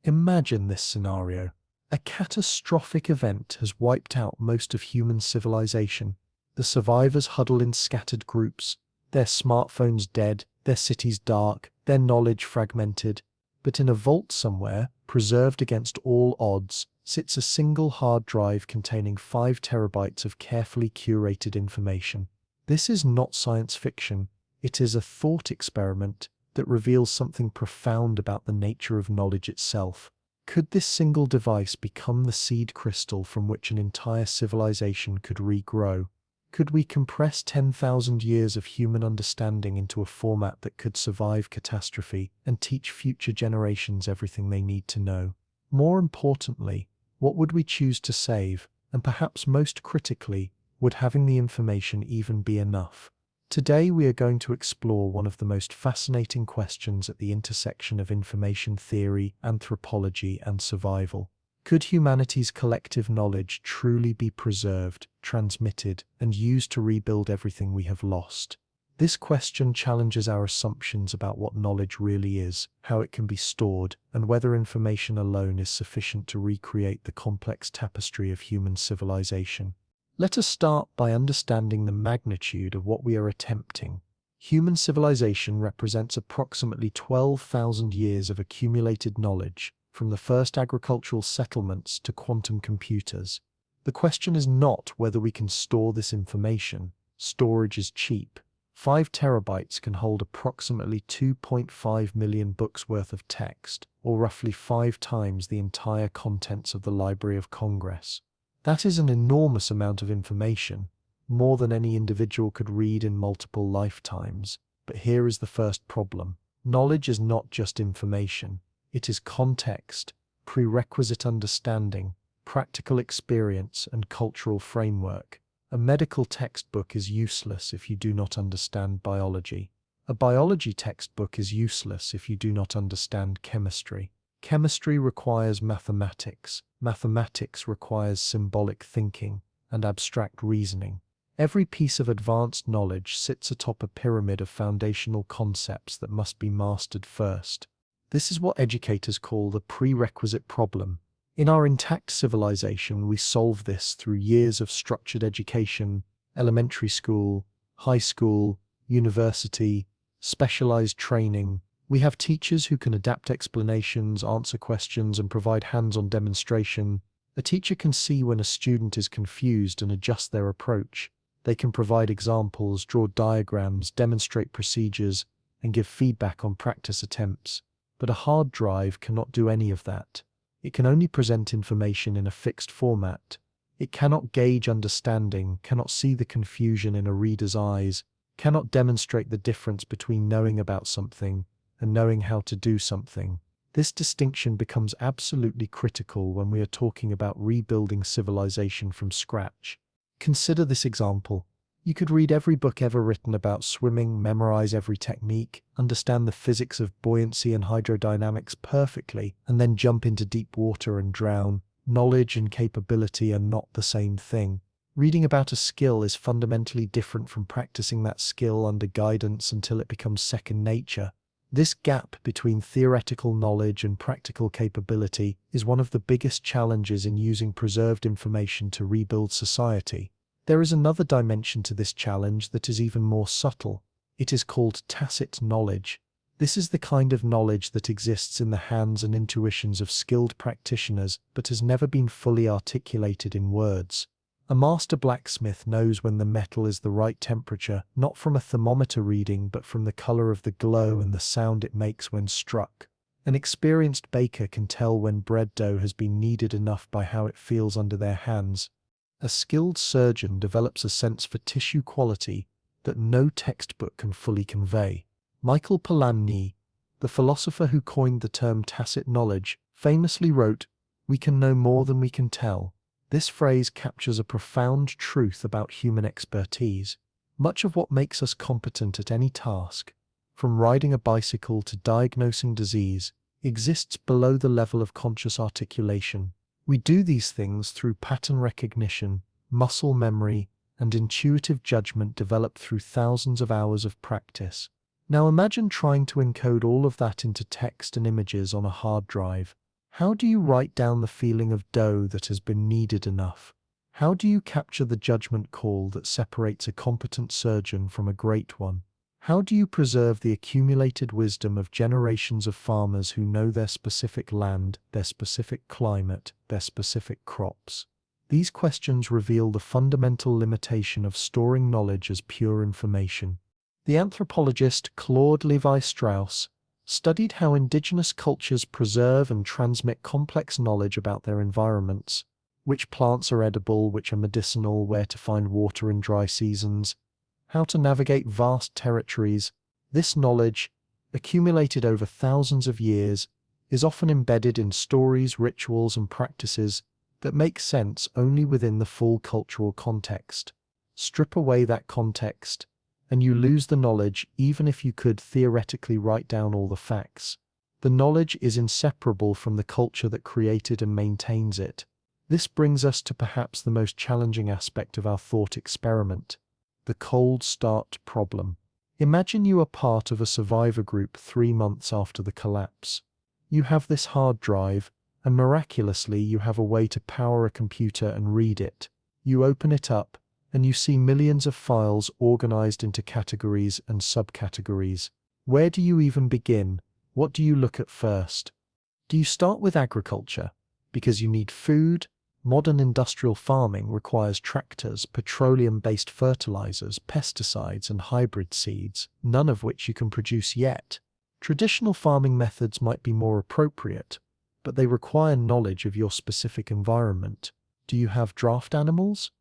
Imagine this scenario. A catastrophic event has wiped out most of human civilization. The survivors huddle in scattered groups, their smartphones dead, their cities dark, their knowledge fragmented. But in a vault somewhere, preserved against all odds, sits a single hard drive containing 5 terabytes of carefully curated information. This is not science fiction. It is a thought experiment that reveals something profound about the nature of knowledge itself. Could this single device become the seed crystal from which an entire civilization could regrow? Could we compress 10,000 years of human understanding into a format that could survive catastrophe and teach future generations everything they need to know? More importantly, what would we choose to save? And perhaps most critically, would having the information even be enough? Today we are going to explore one of the most fascinating questions at the intersection of information theory, anthropology, and survival. Could humanity's collective knowledge truly be preserved, transmitted, and used to rebuild everything we have lost? This question challenges our assumptions about what knowledge really is, how it can be stored, and whether information alone is sufficient to recreate the complex tapestry of human civilization. Let us start by understanding the magnitude of what we are attempting. Human civilization represents approximately 12,000 years of accumulated knowledge, from the first agricultural settlements to quantum computers. The question is not whether we can store this information. Storage is cheap. 5 terabytes can hold approximately 2.5 million books worth of text, or roughly 5 times the entire contents of the Library of Congress. That is an enormous amount of information, more than any individual could read in multiple lifetimes. But here is the first problem. Knowledge is not just information. It is context, prerequisite understanding, practical experience, and cultural framework. A medical textbook is useless if you do not understand biology. A biology textbook is useless if you do not understand chemistry. Chemistry requires mathematics. Mathematics requires symbolic thinking and abstract reasoning. Every piece of advanced knowledge sits atop a pyramid of foundational concepts that must be mastered first. This is what educators call the prerequisite problem. In our intact civilization, we solve this through years of structured education, elementary school, high school, university, specialized training. We have teachers who can adapt explanations, answer questions, and provide hands-on demonstration. A teacher can see when a student is confused and adjust their approach. They can provide examples, draw diagrams, demonstrate procedures, and give feedback on practice attempts. But a hard drive cannot do any of that. It can only present information in a fixed format. It cannot gauge understanding, cannot see the confusion in a reader's eyes, cannot demonstrate the difference between knowing about something and knowing how to do something. This distinction becomes absolutely critical when we are talking about rebuilding civilization from scratch. Consider this example. You could read every book ever written about swimming, memorize every technique, understand the physics of buoyancy and hydrodynamics perfectly, and then jump into deep water and drown. Knowledge and capability are not the same thing. Reading about a skill is fundamentally different from practicing that skill under guidance until it becomes second nature. This gap between theoretical knowledge and practical capability is one of the biggest challenges in using preserved information to rebuild society. There is another dimension to this challenge that is even more subtle. It is called tacit knowledge. This is the kind of knowledge that exists in the hands and intuitions of skilled practitioners but has never been fully articulated in words. A master blacksmith knows when the metal is the right temperature, not from a thermometer reading but from the color of the glow and the sound it makes when struck. An experienced baker can tell when bread dough has been kneaded enough by how it feels under their hands. A skilled surgeon develops a sense for tissue quality that no textbook can fully convey. Michael Polanyi, the philosopher who coined the term tacit knowledge, famously wrote, "We can know more than we can tell." This phrase captures a profound truth about human expertise. Much of what makes us competent at any task, from riding a bicycle to diagnosing disease, exists below the level of conscious articulation. We do these things through pattern recognition, muscle memory, and intuitive judgment developed through thousands of hours of practice. Now imagine trying to encode all of that into text and images on a hard drive. How do you write down the feeling of dough that has been kneaded enough? How do you capture the judgment call that separates a competent surgeon from a great one? How do you preserve the accumulated wisdom of generations of farmers who know their specific land, their specific climate, their specific crops? These questions reveal the fundamental limitation of storing knowledge as pure information. The anthropologist Claude Lévi-Strauss studied how indigenous cultures preserve and transmit complex knowledge about their environments: which plants are edible, which are medicinal, where to find water in dry seasons, how to navigate vast territories. This knowledge, accumulated over thousands of years, is often embedded in stories, rituals, and practices that make sense only within the full cultural context. Strip away that context, and you lose the knowledge even if you could theoretically write down all the facts. The knowledge is inseparable from the culture that created and maintains it. This brings us to perhaps the most challenging aspect of our thought experiment: the cold start problem. Imagine you are part of a survivor group 3 months after the collapse. You have this hard drive, and miraculously you have a way to power a computer and read it. You open it up, and you see millions of files organized into categories and subcategories. Where do you even begin? What do you look at first? Do you start with agriculture? Because you need food. Modern industrial farming requires tractors, petroleum-based fertilizers, pesticides, and hybrid seeds, none of which you can produce yet. Traditional farming methods might be more appropriate, but they require knowledge of your specific environment. Do you have draft animals?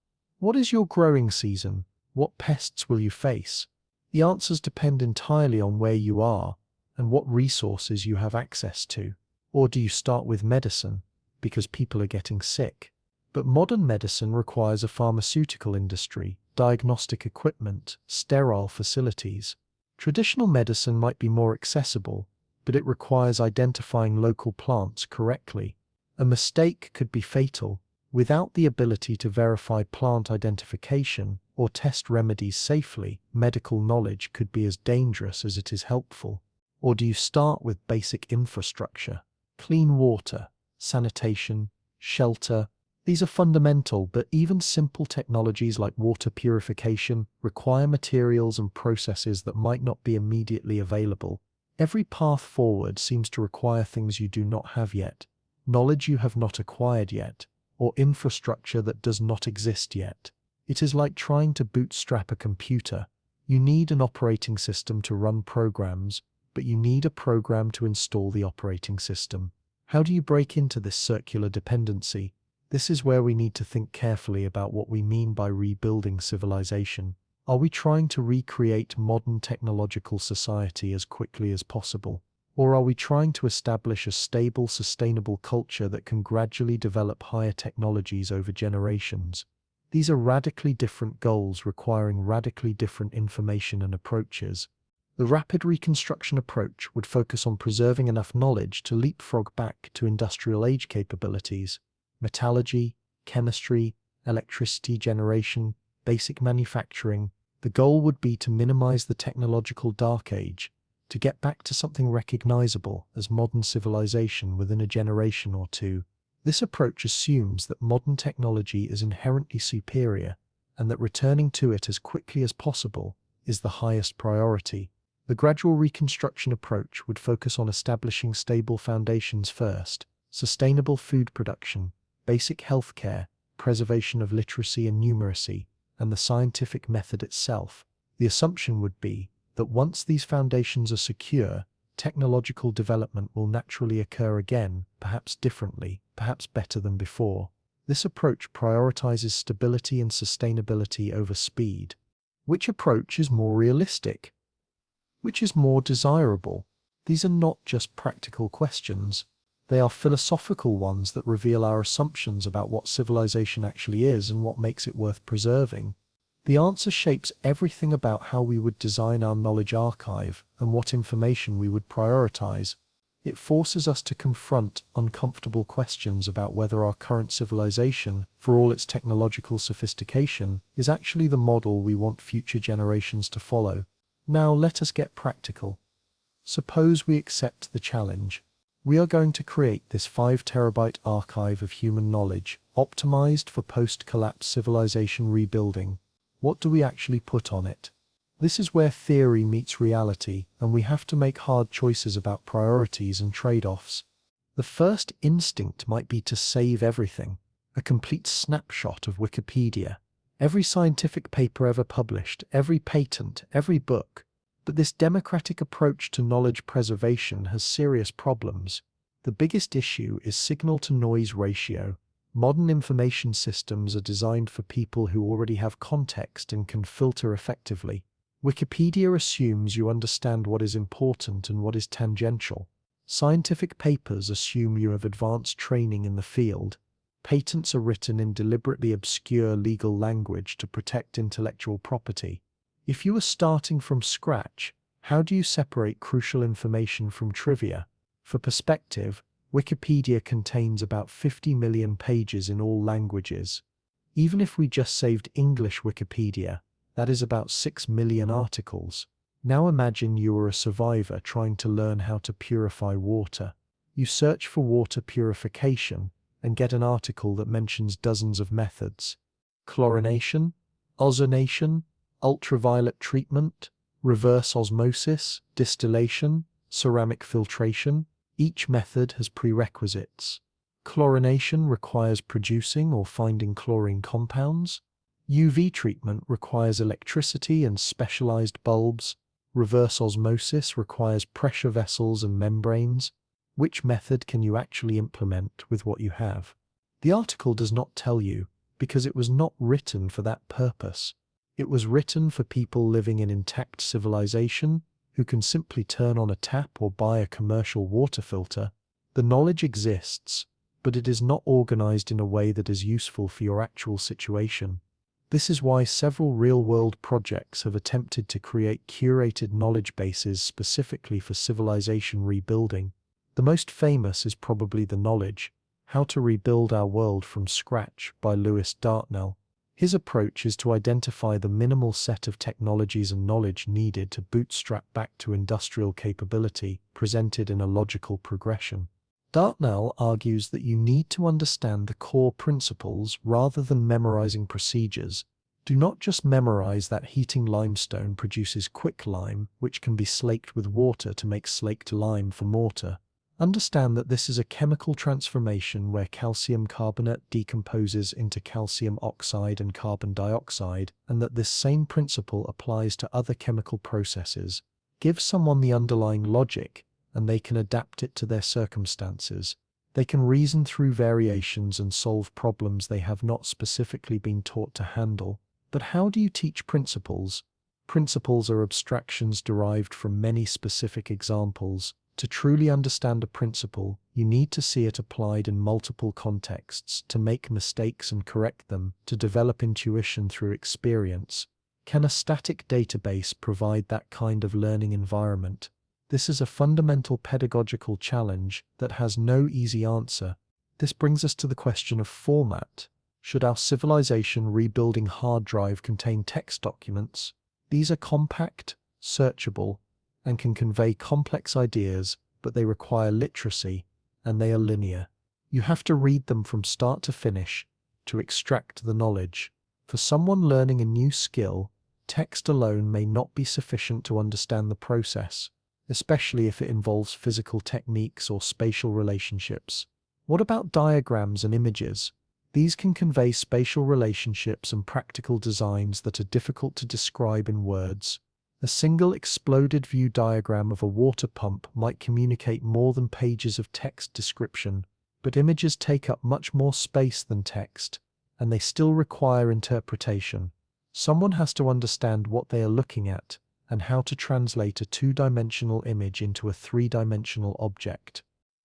What is your growing season? What pests will you face? The answers depend entirely on where you are and what resources you have access to. Or do you start with medicine, because people are getting sick? But modern medicine requires a pharmaceutical industry, diagnostic equipment, sterile facilities. Traditional medicine might be more accessible, but it requires identifying local plants correctly. A mistake could be fatal. Without the ability to verify plant identification or test remedies safely, medical knowledge could be as dangerous as it is helpful. Or do you start with basic infrastructure? Clean water, sanitation, shelter. These are fundamental, but even simple technologies like water purification require materials and processes that might not be immediately available. Every path forward seems to require things you do not have yet, knowledge you have not acquired yet, or infrastructure that does not exist yet. It is like trying to bootstrap a computer. You need an operating system to run programs, but you need a program to install the operating system. How do you break into this circular dependency? This is where we need to think carefully about what we mean by rebuilding civilization. Are we trying to recreate modern technological society as quickly as possible? Or are we trying to establish a stable, sustainable culture that can gradually develop higher technologies over generations? These are radically different goals requiring radically different information and approaches. The rapid reconstruction approach would focus on preserving enough knowledge to leapfrog back to industrial age capabilities: metallurgy, chemistry, electricity generation, basic manufacturing. The goal would be to minimize the technological dark age, to get back to something recognizable as modern civilization within a generation or two. This approach assumes that modern technology is inherently superior and that returning to it as quickly as possible is the highest priority. The gradual reconstruction approach would focus on establishing stable foundations first: sustainable food production, basic healthcare, preservation of literacy and numeracy, and the scientific method itself. The assumption would be that once these foundations are secure, technological development will naturally occur again, perhaps differently, perhaps better than before. This approach prioritizes stability and sustainability over speed. Which approach is more realistic? Which is more desirable? These are not just practical questions. They are philosophical ones that reveal our assumptions about what civilization actually is and what makes it worth preserving. The answer shapes everything about how we would design our knowledge archive and what information we would prioritize. It forces us to confront uncomfortable questions about whether our current civilization, for all its technological sophistication, is actually the model we want future generations to follow. Now let us get practical. Suppose we accept the challenge. We are going to create this 5 terabyte archive of human knowledge, optimized for post-collapse civilization rebuilding. What do we actually put on it? This is where theory meets reality, and we have to make hard choices about priorities and trade-offs. The first instinct might be to save everything, a complete snapshot of Wikipedia, every scientific paper ever published, every patent, every book. But this democratic approach to knowledge preservation has serious problems. The biggest issue is signal-to-noise ratio. Modern information systems are designed for people who already have context and can filter effectively. Wikipedia assumes you understand what is important and what is tangential. Scientific papers assume you have advanced training in the field. Patents are written in deliberately obscure legal language to protect intellectual property. If you are starting from scratch, how do you separate crucial information from trivia? For perspective, Wikipedia contains about 50 million pages in all languages. Even if we just saved English Wikipedia, that is about 6 million articles. Now imagine you are a survivor trying to learn how to purify water. You search for water purification and get an article that mentions dozens of methods. Chlorination, ozonation, ultraviolet treatment, reverse osmosis, distillation, ceramic filtration. Each method has prerequisites. Chlorination requires producing or finding chlorine compounds. UV treatment requires electricity and specialized bulbs. Reverse osmosis requires pressure vessels and membranes. Which method can you actually implement with what you have? The article does not tell you, because it was not written for that purpose. It was written for people living in intact civilization, who can simply turn on a tap or buy a commercial water filter. The knowledge exists, but it is not organized in a way that is useful for your actual situation. This is why several real-world projects have attempted to create curated knowledge bases specifically for civilization rebuilding. The most famous is probably The Knowledge: How to Rebuild Our World from Scratch by Lewis Dartnell. His approach is to identify the minimal set of technologies and knowledge needed to bootstrap back to industrial capability, presented in a logical progression. Dartnell argues that you need to understand the core principles rather than memorizing procedures. Do not just memorize that heating limestone produces quicklime, which can be slaked with water to make slaked lime for mortar. Understand that this is a chemical transformation where calcium carbonate decomposes into calcium oxide and carbon dioxide, and that this same principle applies to other chemical processes. Give someone the underlying logic, and they can adapt it to their circumstances. They can reason through variations and solve problems they have not specifically been taught to handle. But how do you teach principles? Principles are abstractions derived from many specific examples. To truly understand a principle, you need to see it applied in multiple contexts, to make mistakes and correct them, to develop intuition through experience. Can a static database provide that kind of learning environment? This is a fundamental pedagogical challenge that has no easy answer. This brings us to the question of format. Should our civilization rebuilding hard drive contain text documents? These are compact, searchable, and can convey complex ideas, but they require literacy, and they are linear. You have to read them from start to finish to extract the knowledge. For someone learning a new skill, text alone may not be sufficient to understand the process, especially if it involves physical techniques or spatial relationships. What about diagrams and images? These can convey spatial relationships and practical designs that are difficult to describe in words. A single exploded view diagram of a water pump might communicate more than pages of text description, but images take up much more space than text, and they still require interpretation. Someone has to understand what they are looking at, and how to translate a two-dimensional image into a three-dimensional object.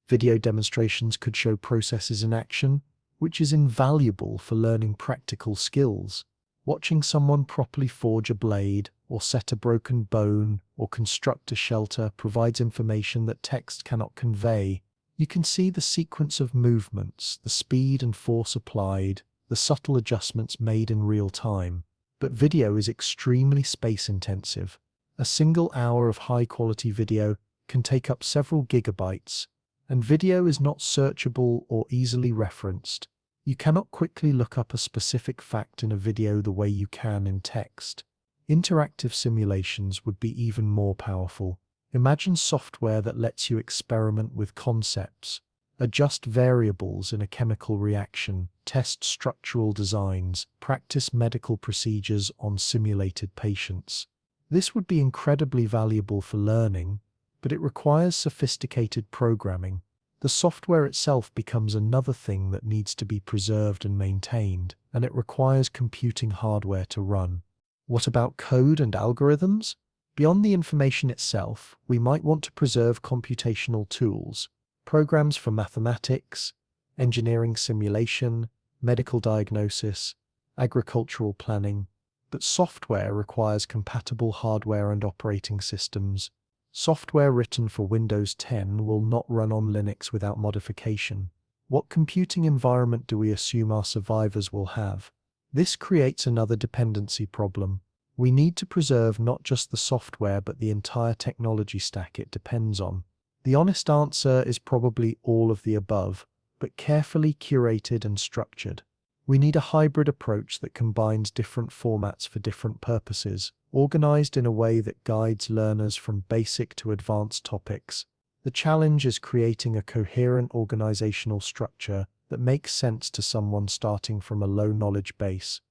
Video demonstrations could show processes in action, which is invaluable for learning practical skills. Watching someone properly forge a blade, or set a broken bone, or construct a shelter provides information that text cannot convey. You can see the sequence of movements, the speed and force applied, the subtle adjustments made in real time. But video is extremely space-intensive. A single hour of high-quality video can take up several gigabytes. And video is not searchable or easily referenced. You cannot quickly look up a specific fact in a video the way you can in text. Interactive simulations would be even more powerful. Imagine software that lets you experiment with concepts, adjust variables in a chemical reaction, test structural designs, practice medical procedures on simulated patients. This would be incredibly valuable for learning, but it requires sophisticated programming. The software itself becomes another thing that needs to be preserved and maintained, and it requires computing hardware to run. What about code and algorithms? Beyond the information itself, we might want to preserve computational tools, programs for mathematics, engineering simulation, medical diagnosis, agricultural planning. But software requires compatible hardware and operating systems. Software written for Windows 10 will not run on Linux without modification. What computing environment do we assume our survivors will have? This creates another dependency problem. We need to preserve not just the software but the entire technology stack it depends on. The honest answer is probably all of the above, but carefully curated and structured. We need a hybrid approach that combines different formats for different purposes, organized in a way that guides learners from basic to advanced topics. The challenge is creating a coherent organizational structure that makes sense to someone starting from a low knowledge base.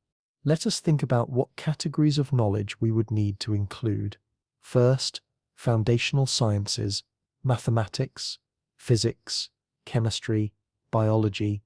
Let us think about what categories of knowledge we would need to include. First, foundational sciences, mathematics, physics, chemistry, biology,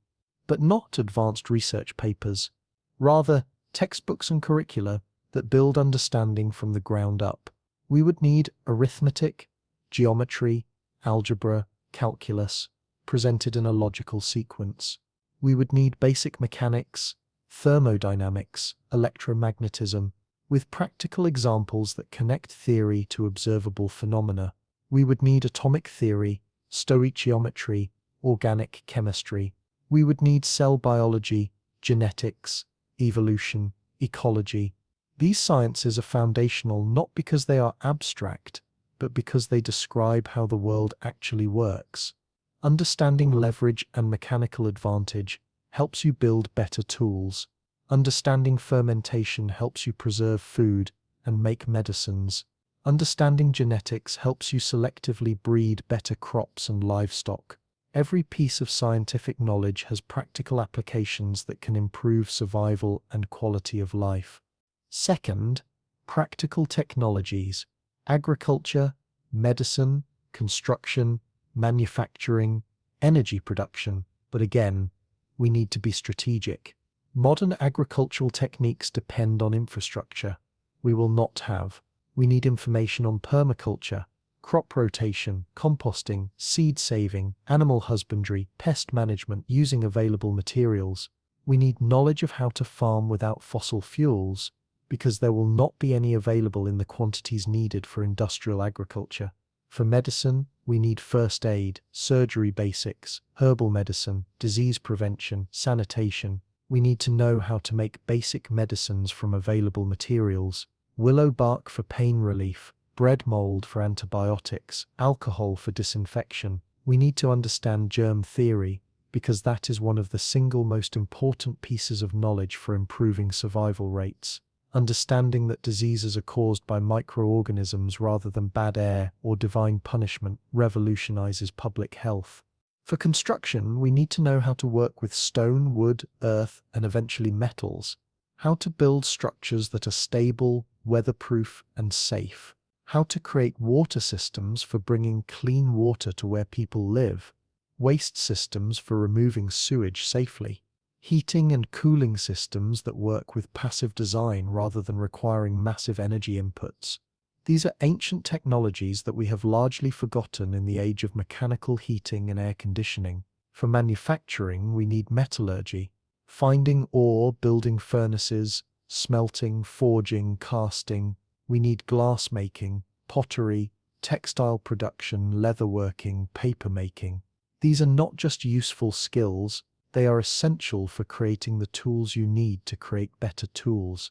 but not advanced research papers. Rather, textbooks and curricula that build understanding from the ground up. We would need arithmetic, geometry, algebra, calculus, presented in a logical sequence. We would need basic mechanics, thermodynamics, electromagnetism, with practical examples that connect theory to observable phenomena. We would need atomic theory, stoichiometry, organic chemistry. We would need cell biology, genetics, evolution, ecology. These sciences are foundational not because they are abstract, but because they describe how the world actually works. Understanding leverage and mechanical advantage helps you build better tools. Understanding fermentation helps you preserve food and make medicines. Understanding genetics helps you selectively breed better crops and livestock. Every piece of scientific knowledge has practical applications that can improve survival and quality of life. Second, practical technologies. Agriculture, medicine, construction, manufacturing, energy production. But again, we need to be strategic. Modern agricultural techniques depend on infrastructure. We will not have. We need information on permaculture, crop rotation, composting, seed saving, animal husbandry, pest management using available materials. We need knowledge of how to farm without fossil fuels, because there will not be any available in the quantities needed for industrial agriculture. For medicine, we need first aid, surgery basics, herbal medicine, disease prevention, sanitation. We need to know how to make basic medicines from available materials. Willow bark for pain relief, bread mold for antibiotics, alcohol for disinfection. We need to understand germ theory, because that is one of the single most important pieces of knowledge for improving survival rates. Understanding that diseases are caused by microorganisms rather than bad air or divine punishment revolutionizes public health. For construction, we need to know how to work with stone, wood, earth, and eventually metals. How to build structures that are stable, weatherproof, and safe. How to create water systems for bringing clean water to where people live. Waste systems for removing sewage safely. Heating and cooling systems that work with passive design rather than requiring massive energy inputs. These are ancient technologies that we have largely forgotten in the age of mechanical heating and air conditioning. For manufacturing, we need metallurgy. Finding ore, building furnaces, smelting, forging, casting. We need glass making, pottery, textile production, leatherworking, paper making. These are not just useful skills, they are essential for creating the tools you need to create better tools.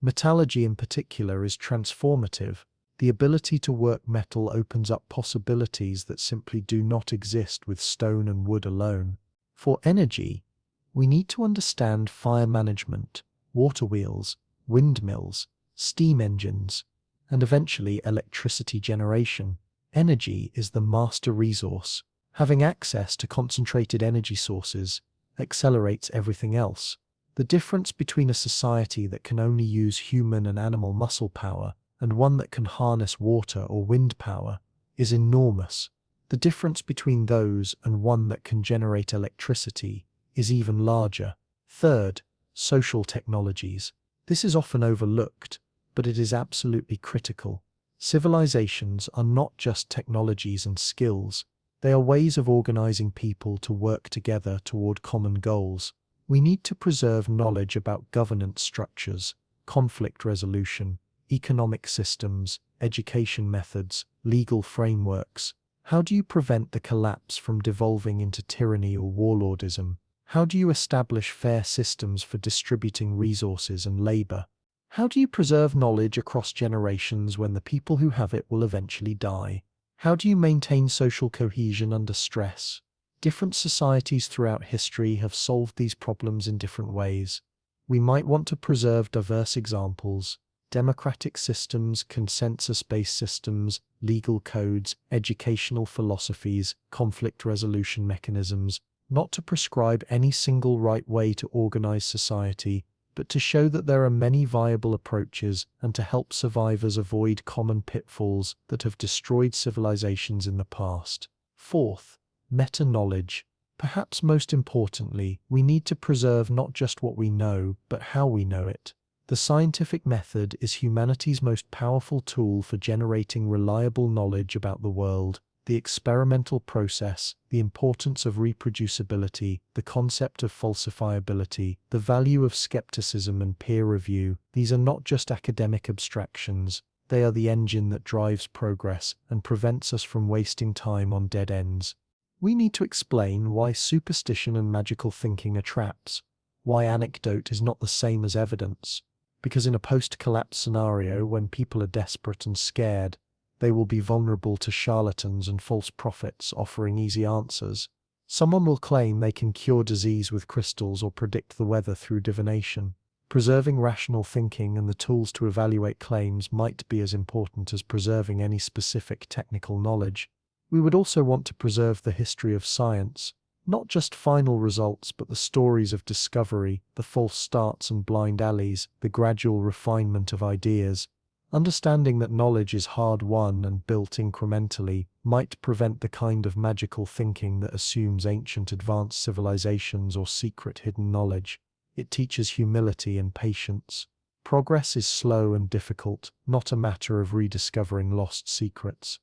Metallurgy in particular is transformative. The ability to work metal opens up possibilities that simply do not exist with stone and wood alone. For energy, we need to understand fire management, water wheels, windmills, steam engines, and eventually electricity generation. Energy is the master resource. Having access to concentrated energy sources accelerates everything else. The difference between a society that can only use human and animal muscle power and one that can harness water or wind power is enormous. The difference between those and one that can generate electricity is even larger. Third, social technologies. This is often overlooked, but it is absolutely critical. Civilizations are not just technologies and skills. They are ways of organizing people to work together toward common goals. We need to preserve knowledge about governance structures, conflict resolution, economic systems, education methods, legal frameworks. How do you prevent the collapse from devolving into tyranny or warlordism? How do you establish fair systems for distributing resources and labor? How do you preserve knowledge across generations when the people who have it will eventually die? How do you maintain social cohesion under stress? Different societies throughout history have solved these problems in different ways. We might want to preserve diverse examples: democratic systems, consensus-based systems, legal codes, educational philosophies, conflict resolution mechanisms, not to prescribe any single right way to organize society, but to show that there are many viable approaches and to help survivors avoid common pitfalls that have destroyed civilizations in the past. Fourth, meta-knowledge. Perhaps most importantly, we need to preserve not just what we know, but how we know it. The scientific method is humanity's most powerful tool for generating reliable knowledge about the world. The experimental process, the importance of reproducibility, the concept of falsifiability, the value of skepticism and peer review, these are not just academic abstractions. They are the engine that drives progress and prevents us from wasting time on dead ends. We need to explain why superstition and magical thinking are traps, why anecdote is not the same as evidence. Because in a post-collapse scenario, when people are desperate and scared, they will be vulnerable to charlatans and false prophets offering easy answers. Someone will claim they can cure disease with crystals or predict the weather through divination. Preserving rational thinking and the tools to evaluate claims might be as important as preserving any specific technical knowledge. We would also want to preserve the history of science, not just final results, but the stories of discovery, the false starts and blind alleys, the gradual refinement of ideas. Understanding that knowledge is hard-won and built incrementally might prevent the kind of magical thinking that assumes ancient advanced civilizations or secret hidden knowledge. It teaches humility and patience. Progress is slow and difficult, not a matter of rediscovering lost secrets.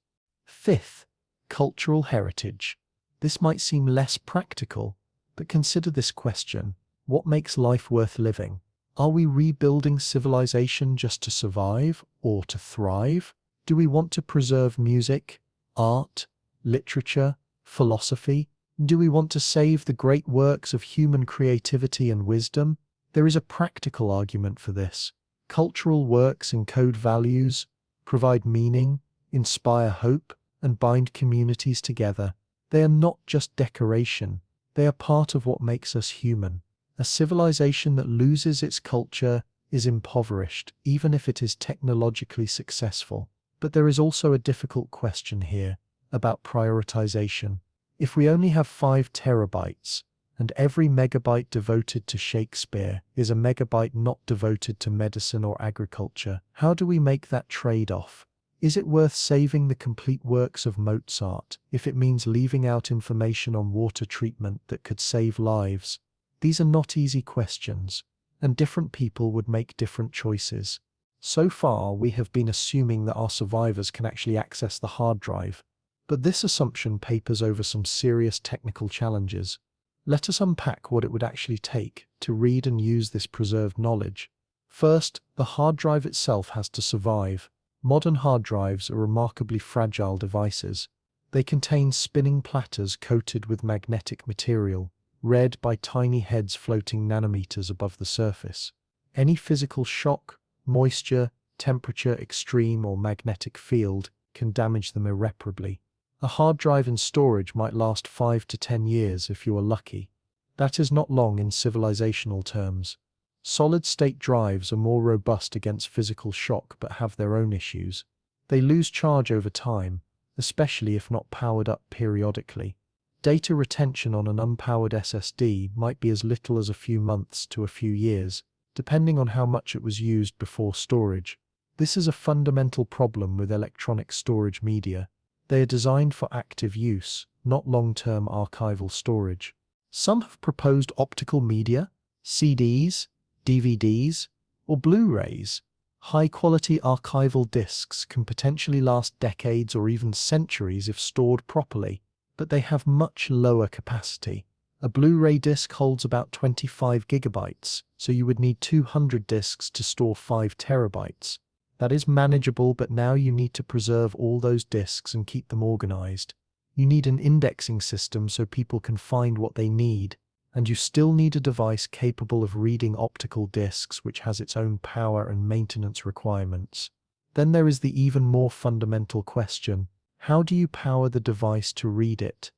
Fifth, cultural heritage. This might seem less practical, but consider this question: what makes life worth living? Are we rebuilding civilization just to survive or to thrive? Do we want to preserve music, art, literature, philosophy? Do we want to save the great works of human creativity and wisdom? There is a practical argument for this. Cultural works encode values, provide meaning, inspire hope, and bind communities together. They are not just decoration. They are part of what makes us human. A civilization that loses its culture is impoverished, even if it is technologically successful. But there is also a difficult question here about prioritization. If we only have 5 terabytes, and every megabyte devoted to Shakespeare is a megabyte not devoted to medicine or agriculture, how do we make that trade-off? Is it worth saving the complete works of Mozart if it means leaving out information on water treatment that could save lives? These are not easy questions, and different people would make different choices. So far, we have been assuming that our survivors can actually access the hard drive, but this assumption papers over some serious technical challenges. Let us unpack what it would actually take to read and use this preserved knowledge. First, the hard drive itself has to survive. Modern hard drives are remarkably fragile devices. They contain spinning platters coated with magnetic material, read by tiny heads floating nanometers above the surface. Any physical shock, moisture, temperature, extreme, or magnetic field can damage them irreparably. A hard drive in storage might last 5 to 10 years if you are lucky. That is not long in civilizational terms. Solid-state drives are more robust against physical shock but have their own issues. They lose charge over time, especially if not powered up periodically. Data retention on an unpowered SSD might be as little as a few months to a few years, depending on how much it was used before storage. This is a fundamental problem with electronic storage media. They are designed for active use, not long-term archival storage. Some have proposed optical media, CDs, DVDs, or Blu-rays. High-quality archival discs can potentially last decades or even centuries if stored properly, but they have much lower capacity. A Blu-ray disc holds about 25 gigabytes, so you would need 200 discs to store 5 terabytes. That is manageable, but now you need to preserve all those discs and keep them organized. You need an indexing system so people can find what they need, and you still need a device capable of reading optical discs, which has its own power and maintenance requirements. Then there is the even more fundamental question: how do you power the device to read it?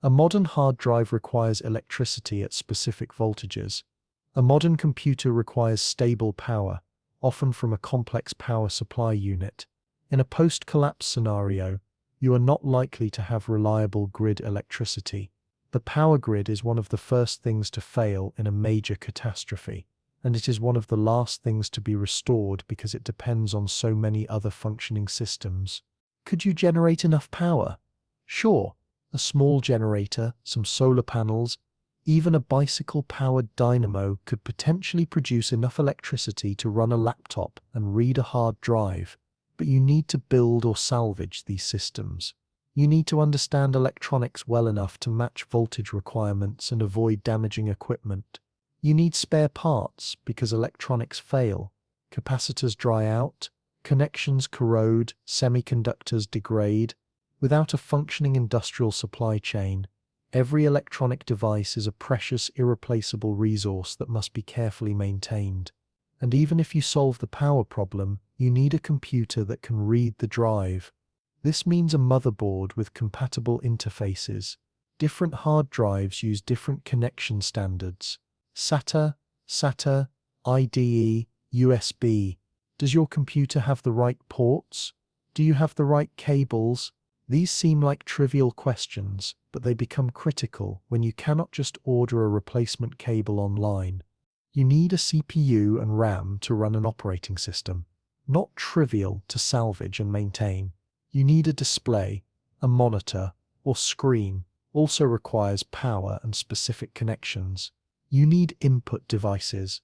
A modern hard drive requires electricity at specific voltages. A modern computer requires stable power, often from a complex power supply unit. In a post-collapse scenario, you are not likely to have reliable grid electricity. The power grid is one of the first things to fail in a major catastrophe, and it is one of the last things to be restored because it depends on so many other functioning systems. Could you generate enough power? Sure, a small generator, some solar panels, even a bicycle-powered dynamo could potentially produce enough electricity to run a laptop and read a hard drive, but you need to build or salvage these systems. You need to understand electronics well enough to match voltage requirements and avoid damaging equipment. You need spare parts because electronics fail, capacitors dry out, connections corrode, semiconductors degrade. Without a functioning industrial supply chain, every electronic device is a precious, irreplaceable resource that must be carefully maintained. And even if you solve the power problem, you need a computer that can read the drive. This means a motherboard with compatible interfaces. Different hard drives use different connection standards: SATA, IDE, USB. Does your computer have the right ports? Do you have the right cables? These seem like trivial questions, but they become critical when you cannot just order a replacement cable online. You need a CPU and RAM to run an operating system. Not trivial to salvage and maintain. You need a display, a monitor, or screen. Also requires power and specific connections. You need input devices,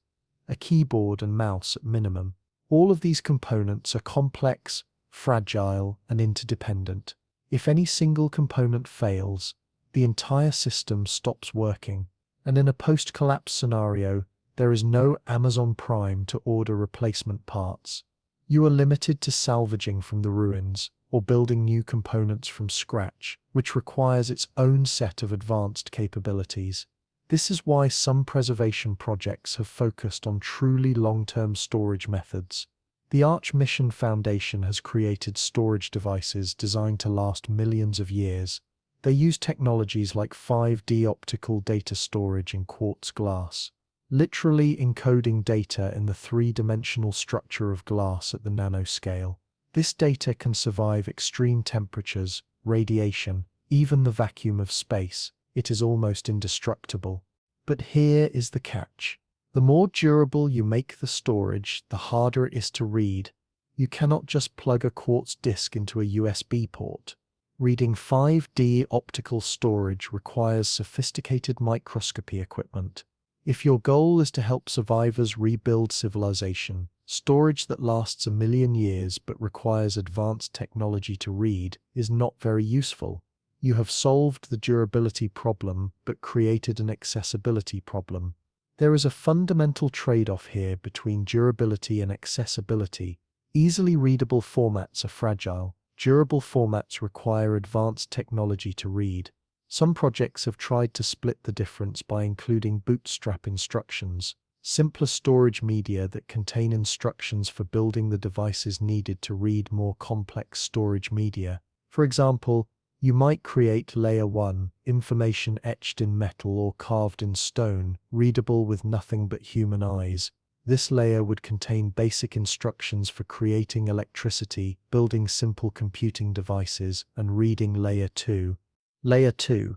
a keyboard and mouse at minimum. All of these components are complex, fragile, and interdependent. If any single component fails, the entire system stops working. And in a post-collapse scenario, there is no Amazon Prime to order replacement parts. You are limited to salvaging from the ruins or building new components from scratch, which requires its own set of advanced capabilities. This is why some preservation projects have focused on truly long-term storage methods. The Arch Mission Foundation has created storage devices designed to last millions of years. They use technologies like 5D optical data storage in quartz glass, literally encoding data in the three-dimensional structure of glass at the nanoscale. This data can survive extreme temperatures, radiation, even the vacuum of space. It is almost indestructible. But here is the catch. The more durable you make the storage, the harder it is to read. You cannot just plug a quartz disk into a USB port. Reading 5D optical storage requires sophisticated microscopy equipment. If your goal is to help survivors rebuild civilization, storage that lasts 1,000,000 years but requires advanced technology to read is not very useful. You have solved the durability problem but created an accessibility problem. There is a fundamental trade-off here between durability and accessibility. Easily readable formats are fragile. Durable formats require advanced technology to read. Some projects have tried to split the difference by including bootstrap instructions, simpler storage media that contain instructions for building the devices needed to read more complex storage media. For example, you might create Layer 1, information etched in metal or carved in stone, readable with nothing but human eyes. This layer would contain basic instructions for creating electricity, building simple computing devices, and reading Layer 2. Layer 2.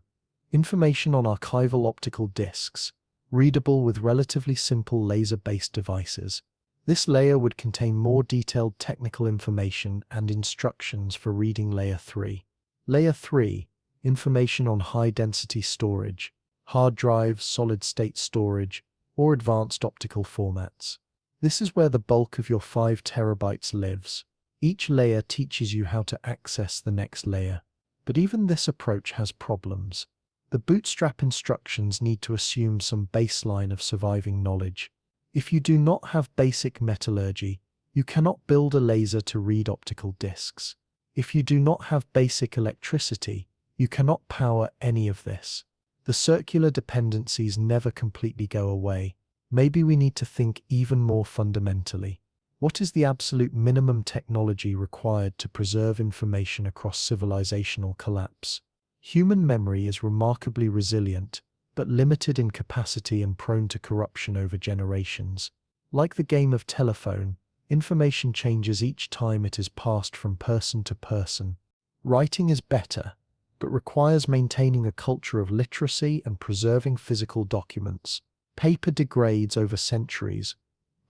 Information on archival optical disks, readable with relatively simple laser-based devices. This layer would contain more detailed technical information and instructions for reading Layer 3. Layer 3. Information on high-density storage, hard drives, solid-state storage, or advanced optical formats. This is where the bulk of your 5 terabytes lives. Each layer teaches you how to access the next layer. But even this approach has problems. The bootstrap instructions need to assume some baseline of surviving knowledge. If you do not have basic metallurgy, you cannot build a laser to read optical disks. If you do not have basic electricity, you cannot power any of this. The circular dependencies never completely go away. Maybe we need to think even more fundamentally. What is the absolute minimum technology required to preserve information across civilizational collapse? Human memory is remarkably resilient, but limited in capacity and prone to corruption over generations. Like the game of telephone, information changes each time it is passed from person to person. Writing is better, but requires maintaining a culture of literacy and preserving physical documents. Paper degrades over centuries.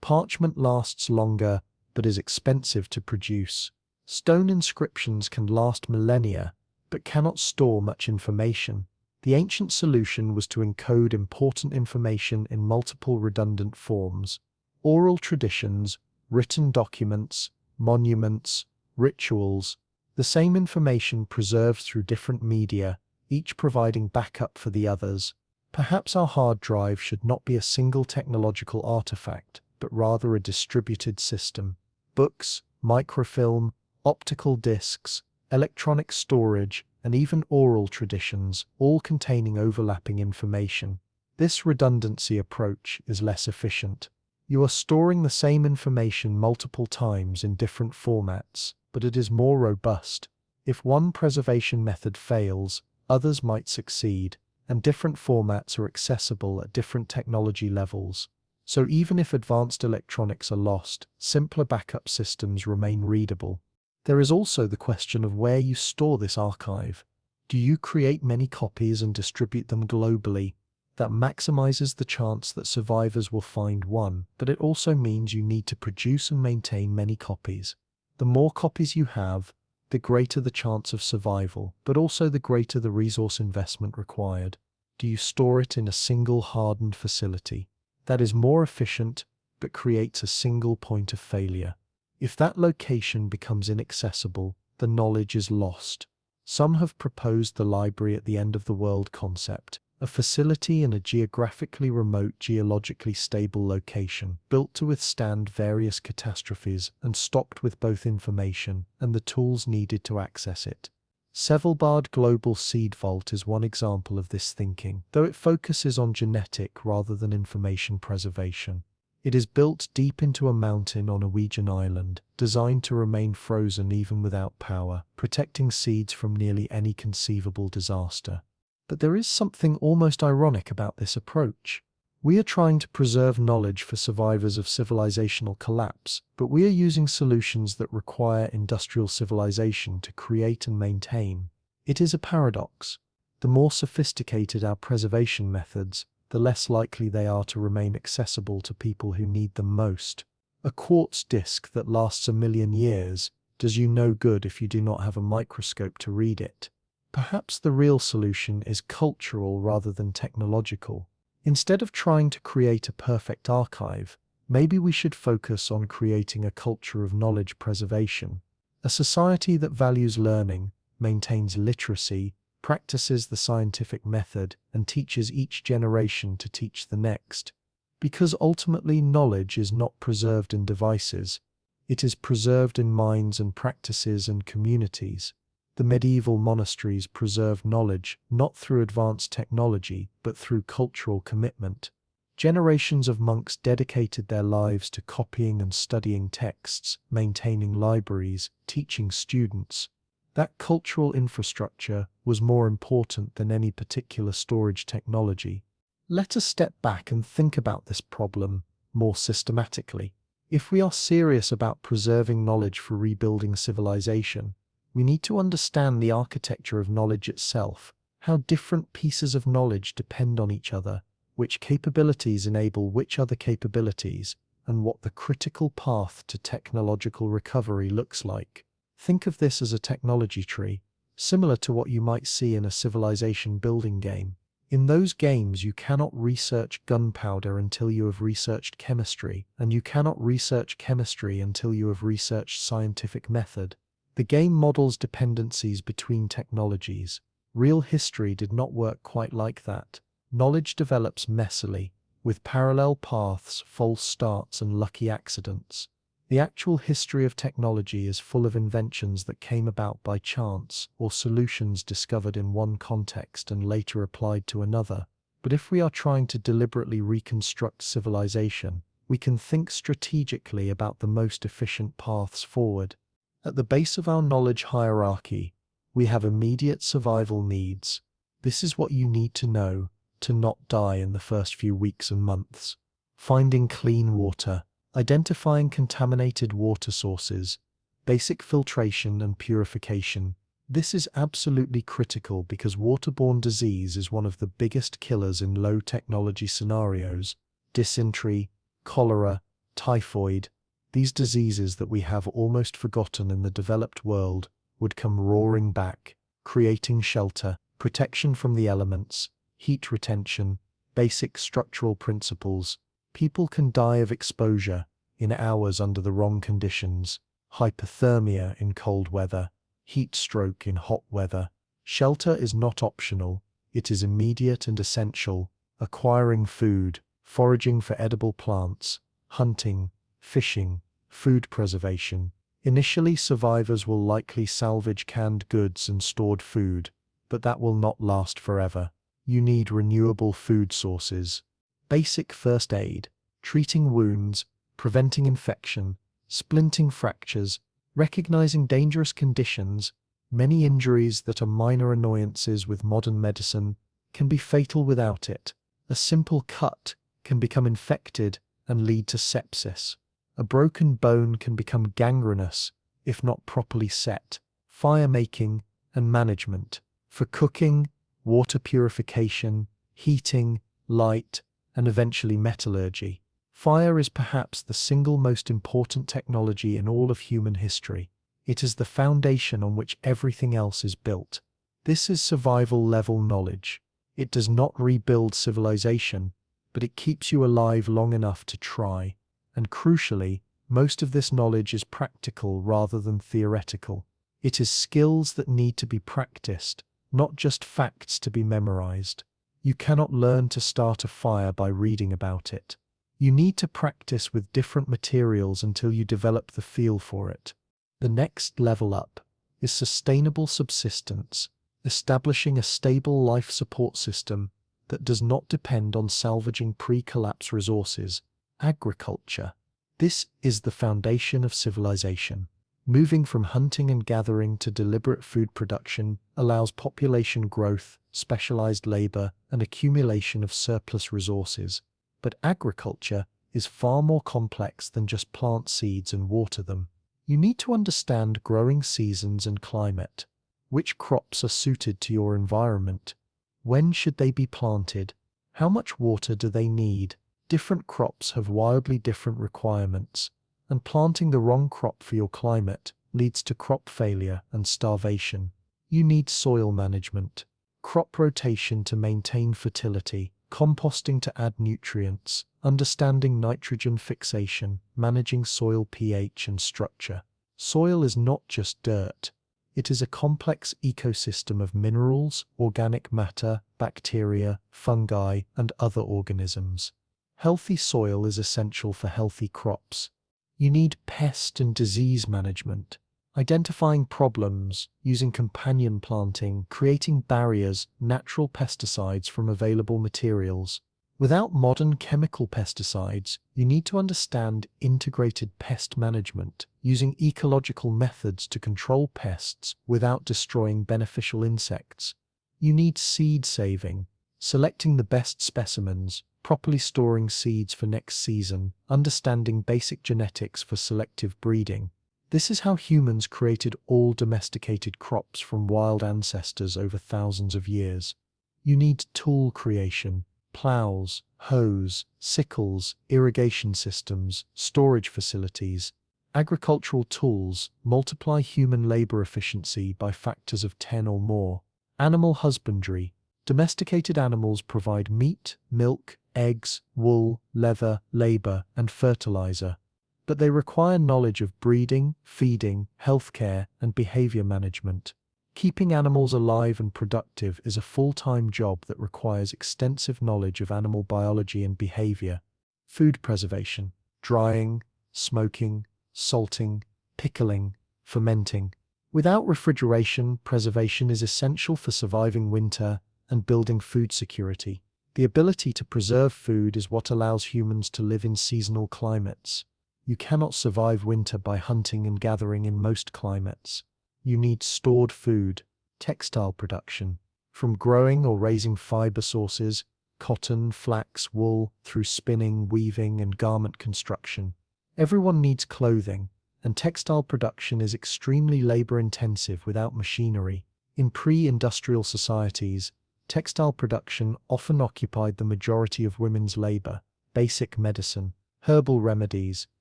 Parchment lasts longer, but is expensive to produce. Stone inscriptions can last millennia, but cannot store much information. The ancient solution was to encode important information in multiple redundant forms. Oral traditions, written documents, monuments, rituals, the same information preserved through different media, each providing backup for the others. Perhaps our hard drive should not be a single technological artifact, but rather a distributed system. Books, microfilm, optical disks, electronic storage, and even oral traditions, all containing overlapping information. This redundancy approach is less efficient. You are storing the same information multiple times in different formats, but it is more robust. If one preservation method fails, others might succeed, and different formats are accessible at different technology levels. So even if advanced electronics are lost, simpler backup systems remain readable. There is also the question of where you store this archive. Do you create many copies and distribute them globally? That maximizes the chance that survivors will find one, but it also means you need to produce and maintain many copies. The more copies you have, the greater the chance of survival, but also the greater the resource investment required. Do you store it in a single hardened facility? That is more efficient, but creates a single point of failure. If that location becomes inaccessible, the knowledge is lost. Some have proposed the library at the end of the world concept, a facility in a geographically remote, geologically stable location, built to withstand various catastrophes and stocked with both information and the tools needed to access it. Svalbard Global Seed Vault is one example of this thinking, though it focuses on genetic rather than information preservation. It is built deep into a mountain on a Norwegian island, designed to remain frozen even without power, protecting seeds from nearly any conceivable disaster. But there is something almost ironic about this approach. We are trying to preserve knowledge for survivors of civilizational collapse, but we are using solutions that require industrial civilization to create and maintain. It is a paradox. The more sophisticated our preservation methods, the less likely they are to remain accessible to people who need them most. A quartz disk that lasts 1,000,000 years does you no good if you do not have a microscope to read it. Perhaps the real solution is cultural rather than technological. Instead of trying to create a perfect archive, maybe we should focus on creating a culture of knowledge preservation. A society that values learning, maintains literacy, practices the scientific method, and teaches each generation to teach the next. Because ultimately knowledge is not preserved in devices, it is preserved in minds and practices and communities. The medieval monasteries preserved knowledge not through advanced technology, but through cultural commitment. Generations of monks dedicated their lives to copying and studying texts, maintaining libraries, teaching students. That cultural infrastructure was more important than any particular storage technology. Let us step back and think about this problem more systematically. If we are serious about preserving knowledge for rebuilding civilization, we need to understand the architecture of knowledge itself, how different pieces of knowledge depend on each other, which capabilities enable which other capabilities, and what the critical path to technological recovery looks like. Think of this as a technology tree, similar to what you might see in a civilization building game. In those games, you cannot research gunpowder until you have researched chemistry, and you cannot research chemistry until you have researched scientific method. The game models dependencies between technologies. Real history did not work quite like that. Knowledge develops messily, with parallel paths, false starts, and lucky accidents. The actual history of technology is full of inventions that came about by chance, or solutions discovered in one context and later applied to another. But if we are trying to deliberately reconstruct civilization, we can think strategically about the most efficient paths forward. At the base of our knowledge hierarchy, we have immediate survival needs. This is what you need to know to not die in the first few weeks and months. Finding clean water, identifying contaminated water sources, basic filtration and purification. This is absolutely critical because waterborne disease is one of the biggest killers in low-technology scenarios. Dysentery, cholera, typhoid. These diseases that we have almost forgotten in the developed world would come roaring back, creating shelter, protection from the elements, heat retention, basic structural principles. People can die of exposure in hours under the wrong conditions, hypothermia in cold weather, heat stroke in hot weather. Shelter is not optional, it is immediate and essential. Acquiring food, foraging for edible plants, hunting, fishing, food preservation. Initially, survivors will likely salvage canned goods and stored food, but that will not last forever. You need renewable food sources. Basic first aid, treating wounds, preventing infection, splinting fractures, recognizing dangerous conditions. Many injuries that are minor annoyances with modern medicine can be fatal without it. A simple cut can become infected and lead to sepsis. A broken bone can become gangrenous if not properly set. Fire making and management. For cooking, water purification, heating, light, and eventually metallurgy. Fire is perhaps the single most important technology in all of human history. It is the foundation on which everything else is built. This is survival-level knowledge. It does not rebuild civilization, but it keeps you alive long enough to try. And crucially, most of this knowledge is practical rather than theoretical. It is skills that need to be practiced, not just facts to be memorized. You cannot learn to start a fire by reading about it. You need to practice with different materials until you develop the feel for it. The next level up is sustainable subsistence, establishing a stable life support system that does not depend on salvaging pre-collapse resources. Agriculture. This is the foundation of civilization. Moving from hunting and gathering to deliberate food production allows population growth, specialized labor, and accumulation of surplus resources. But agriculture is far more complex than just plant seeds and water them. You need to understand growing seasons and climate. Which crops are suited to your environment? When should they be planted? How much water do they need? Different crops have wildly different requirements, and planting the wrong crop for your climate leads to crop failure and starvation. You need soil management, crop rotation to maintain fertility, composting to add nutrients, understanding nitrogen fixation, managing soil pH and structure. Soil is not just dirt. It is a complex ecosystem of minerals, organic matter, bacteria, fungi, and other organisms. Healthy soil is essential for healthy crops. You need pest and disease management, identifying problems, using companion planting, creating barriers, natural pesticides from available materials. Without modern chemical pesticides, you need to understand integrated pest management, using ecological methods to control pests without destroying beneficial insects. You need seed saving, selecting the best specimens, properly storing seeds for next season, understanding basic genetics for selective breeding. This is how humans created all domesticated crops from wild ancestors over thousands of years. You need tool creation, plows, hoes, sickles, irrigation systems, storage facilities. Agricultural tools multiply human labor efficiency by factors of 10 or more. Animal husbandry. Domesticated animals provide meat, milk, eggs, wool, leather, labor, and fertilizer. But they require knowledge of breeding, feeding, healthcare, and behavior management. Keeping animals alive and productive is a full-time job that requires extensive knowledge of animal biology and behavior. Food preservation, drying, smoking, salting, pickling, fermenting. Without refrigeration, preservation is essential for surviving winter and building food security. The ability to preserve food is what allows humans to live in seasonal climates. You cannot survive winter by hunting and gathering in most climates. You need stored food. Textile production. From growing or raising fiber sources, cotton, flax, wool, through spinning, weaving, and garment construction. Everyone needs clothing, and textile production is extremely labor-intensive without machinery. In pre-industrial societies, textile production often occupied the majority of women's labor. Basic medicine, herbal remedies,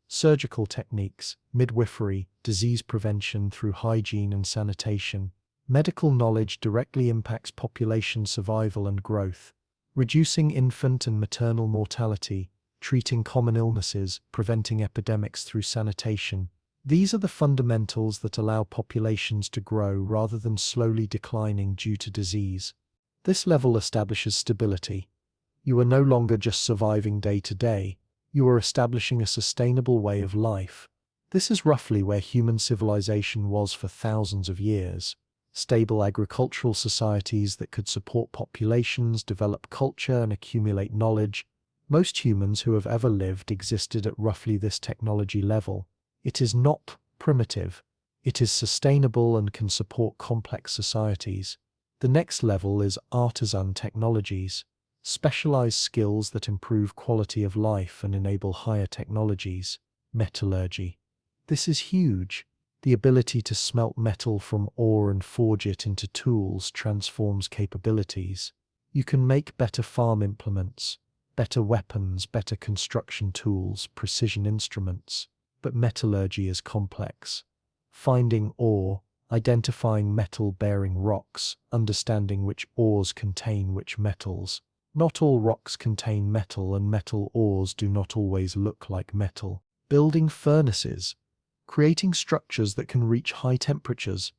surgical techniques, midwifery, disease prevention through hygiene and sanitation. Medical knowledge directly impacts population survival and growth, reducing infant and maternal mortality, treating common illnesses, preventing epidemics through sanitation. These are the fundamentals that allow populations to grow rather than slowly declining due to disease. This level establishes stability. You are no longer just surviving day to day. You are establishing a sustainable way of life. This is roughly where human civilization was for thousands of years. Stable agricultural societies that could support populations, develop culture, and accumulate knowledge. Most humans who have ever lived existed at roughly this technology level. It is not primitive. It is sustainable and can support complex societies. The next level is artisan technologies. Specialized skills that improve quality of life and enable higher technologies. Metallurgy. This is huge. The ability to smelt metal from ore and forge it into tools transforms capabilities. You can make better farm implements, better weapons, better construction tools, precision instruments. But metallurgy is complex. Finding ore, identifying metal-bearing rocks, understanding which ores contain which metals. Not all rocks contain metal, and metal ores do not always look like metal. Building furnaces. Creating structures that can reach high temperatures,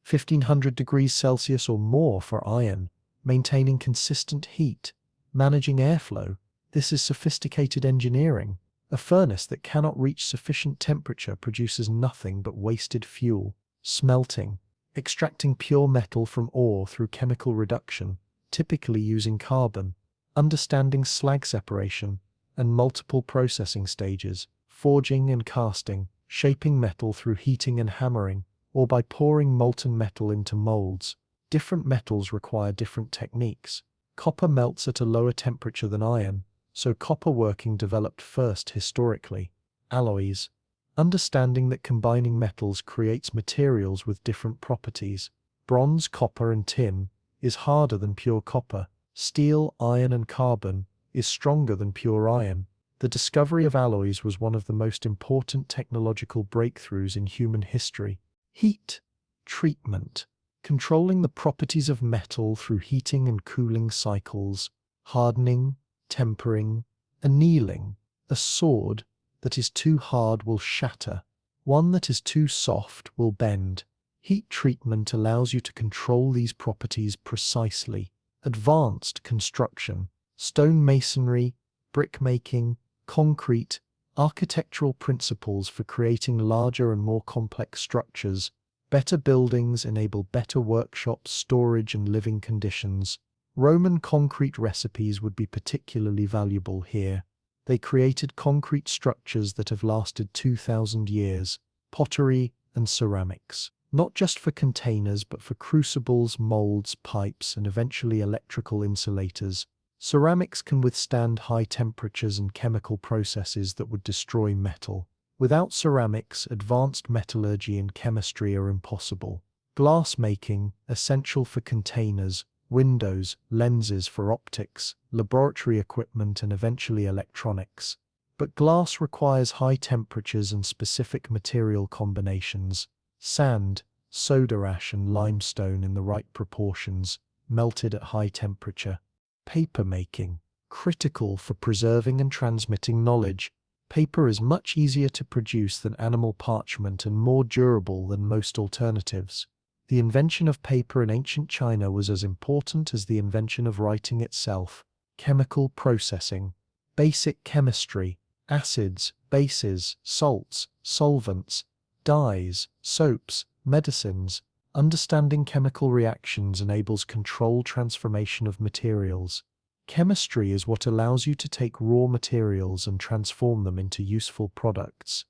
1500 degrees Celsius or more for iron. Maintaining consistent heat. Managing airflow. This is sophisticated engineering. A furnace that cannot reach sufficient temperature produces nothing but wasted fuel. Smelting. Extracting pure metal from ore through chemical reduction, typically using carbon. Understanding slag separation and multiple processing stages. Forging and casting. Shaping metal through heating and hammering, or by pouring molten metal into molds. Different metals require different techniques. Copper melts at a lower temperature than iron, so copper working developed first historically. Alloys. Understanding that combining metals creates materials with different properties. Bronze, copper, and tin is harder than pure copper. Steel, iron, and carbon is stronger than pure iron. The discovery of alloys was one of the most important technological breakthroughs in human history. Heat treatment. Controlling the properties of metal through heating and cooling cycles. Hardening, tempering, annealing. A sword that is too hard will shatter. One that is too soft will bend. Heat treatment allows you to control these properties precisely. Advanced construction. Stone masonry, brick making, concrete, architectural principles for creating larger and more complex structures. Better buildings enable better workshops, storage, and living conditions. Roman concrete recipes would be particularly valuable here. They created concrete structures that have lasted 2,000 years, pottery and ceramics, not just for containers but for crucibles, molds, pipes, and eventually electrical insulators. Ceramics can withstand high temperatures and chemical processes that would destroy metal. Without ceramics, advanced metallurgy and chemistry are impossible. Glass making, essential for containers, windows, lenses for optics, laboratory equipment, and eventually electronics. But glass requires high temperatures and specific material combinations. Sand, soda ash, and limestone in the right proportions, melted at high temperature. Paper making, critical for preserving and transmitting knowledge. Paper is much easier to produce than animal parchment and more durable than most alternatives. The invention of paper in ancient China was as important as the invention of writing itself. Chemical processing, basic chemistry, acids, bases, salts, solvents, dyes, soaps, medicines. Understanding chemical reactions enables controlled transformation of materials. Chemistry is what allows you to take raw materials and transform them into useful products.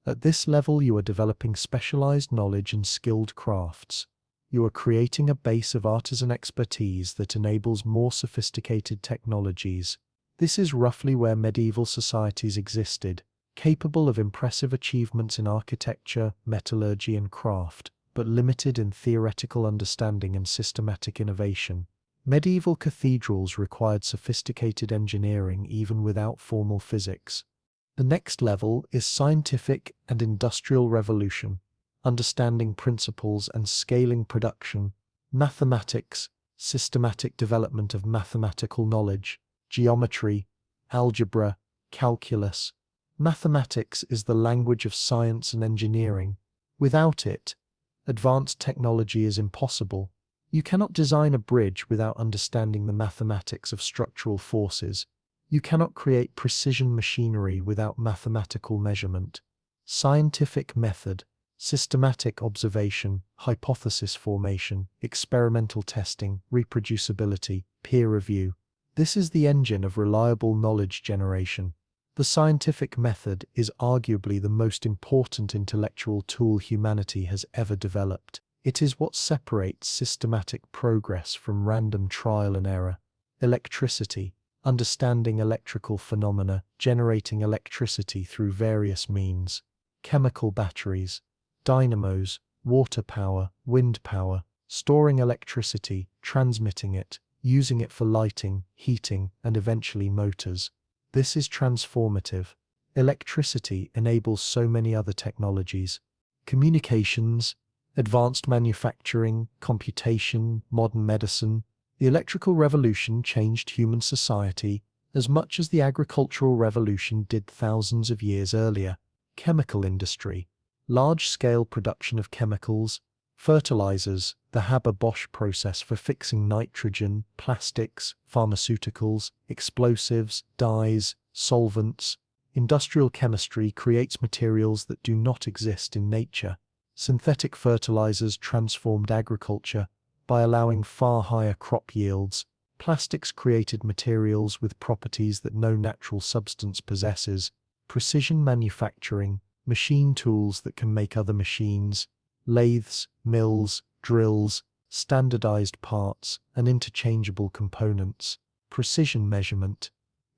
At this level, you are developing specialized knowledge and skilled crafts. You are creating a base of artisan expertise that enables more sophisticated technologies. This is roughly where medieval societies existed, capable of impressive achievements in architecture, metallurgy, and craft, but limited in theoretical understanding and systematic innovation. Medieval cathedrals required sophisticated engineering even without formal physics. The next level is scientific and industrial revolution, understanding principles and scaling production, mathematics, systematic development of mathematical knowledge, geometry, algebra, calculus. Mathematics is the language of science and engineering. Without it, advanced technology is impossible. You cannot design a bridge without understanding the mathematics of structural forces. You cannot create precision machinery without mathematical measurement. Scientific method, systematic observation, hypothesis formation, experimental testing, reproducibility, peer review. This is the engine of reliable knowledge generation. The scientific method is arguably the most important intellectual tool humanity has ever developed. It is what separates systematic progress from random trial and error. Electricity, understanding electrical phenomena, generating electricity through various means. Chemical batteries, dynamos, water power, wind power, storing electricity, transmitting it, using it for lighting, heating, and eventually motors. This is transformative. Electricity enables so many other technologies. Communications, advanced manufacturing, computation, modern medicine. The electrical revolution changed human society as much as the agricultural revolution did thousands of years earlier. Chemical industry, large-scale production of chemicals, fertilizers, the Haber-Bosch process for fixing nitrogen, plastics, pharmaceuticals, explosives, dyes, solvents. Industrial chemistry creates materials that do not exist in nature. Synthetic fertilizers transformed agriculture by allowing far higher crop yields. Plastics created materials with properties that no natural substance possesses. Precision manufacturing, machine tools that can make other machines. Lathes, mills, drills, standardized parts, and interchangeable components. Precision measurement.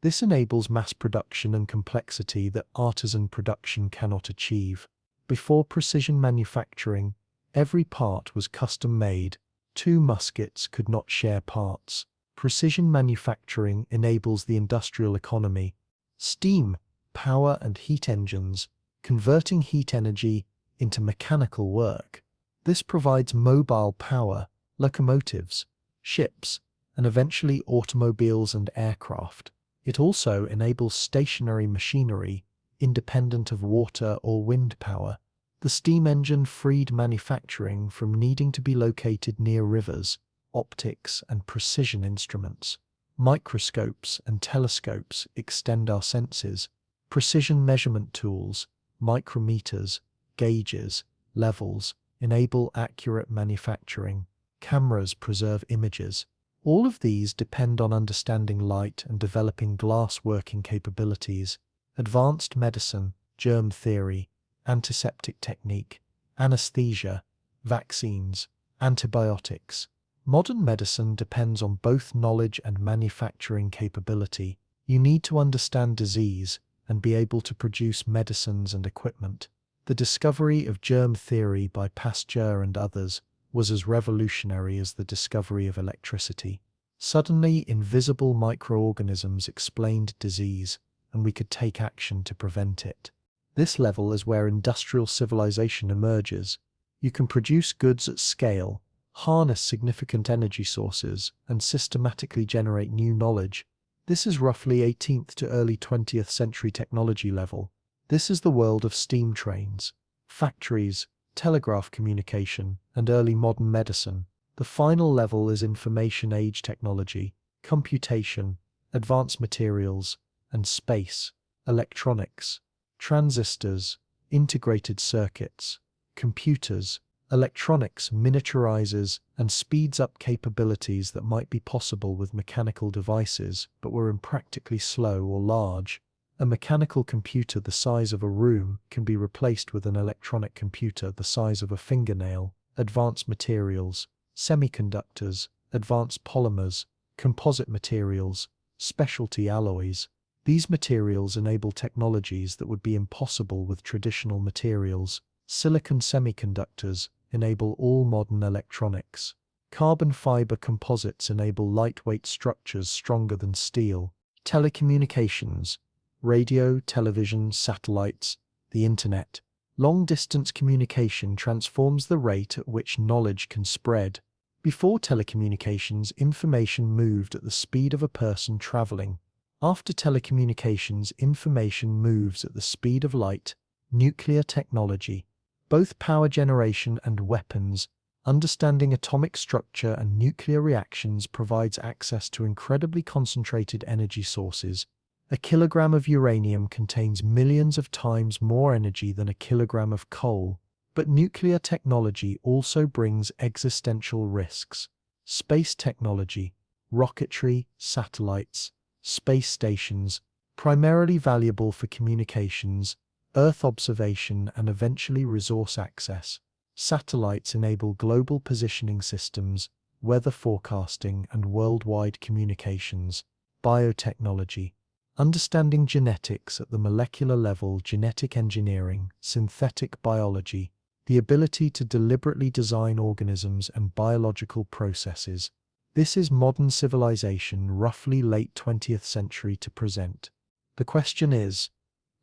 This enables mass production and complexity that artisan production cannot achieve. Before precision manufacturing, every part was custom-made. Two muskets could not share parts. Precision manufacturing enables the industrial economy. Steam, power and heat engines, converting heat energy into mechanical work. This provides mobile power, locomotives, ships, and eventually automobiles and aircraft. It also enables stationary machinery, independent of water or wind power. The steam engine freed manufacturing from needing to be located near rivers, optics, and precision instruments. Microscopes and telescopes extend our senses. Precision measurement tools, micrometers, gauges, levels, enable accurate manufacturing. Cameras preserve images. All of these depend on understanding light and developing glass working capabilities, advanced medicine, germ theory, antiseptic technique, anesthesia, vaccines, antibiotics. Modern medicine depends on both knowledge and manufacturing capability. You need to understand disease and be able to produce medicines and equipment. The discovery of germ theory by Pasteur and others was as revolutionary as the discovery of electricity. Suddenly, invisible microorganisms explained disease, and we could take action to prevent it. This level is where industrial civilization emerges. You can produce goods at scale, harness significant energy sources, and systematically generate new knowledge. This is roughly 18th to early 20th century technology level. This is the world of steam trains, factories, telegraph communication, and early modern medicine. The final level is information age technology, computation, advanced materials, and space, electronics, transistors, integrated circuits, computers. Electronics miniaturizes and speeds up capabilities that might be possible with mechanical devices but were impractically slow or large. A mechanical computer the size of a room can be replaced with an electronic computer the size of a fingernail. Advanced materials, semiconductors, advanced polymers, composite materials, specialty alloys. These materials enable technologies that would be impossible with traditional materials. Silicon semiconductors enable all modern electronics. Carbon fiber composites enable lightweight structures stronger than steel. Telecommunications, radio, television, satellites, the internet. Long-distance communication transforms the rate at which knowledge can spread. Before telecommunications, information moved at the speed of a person traveling. After telecommunications, information moves at the speed of light. Nuclear technology. Both power generation and weapons, understanding atomic structure and nuclear reactions provides access to incredibly concentrated energy sources. A kilogram of uranium contains millions of times more energy than a kilogram of coal. But nuclear technology also brings existential risks. Space technology, rocketry, satellites, space stations, primarily valuable for communications, Earth observation, and eventually resource access. Satellites enable global positioning systems, weather forecasting, and worldwide communications. Biotechnology. Understanding genetics at the molecular level, genetic engineering, synthetic biology, the ability to deliberately design organisms and biological processes. This is modern civilization, roughly late 20th century to present. The question is,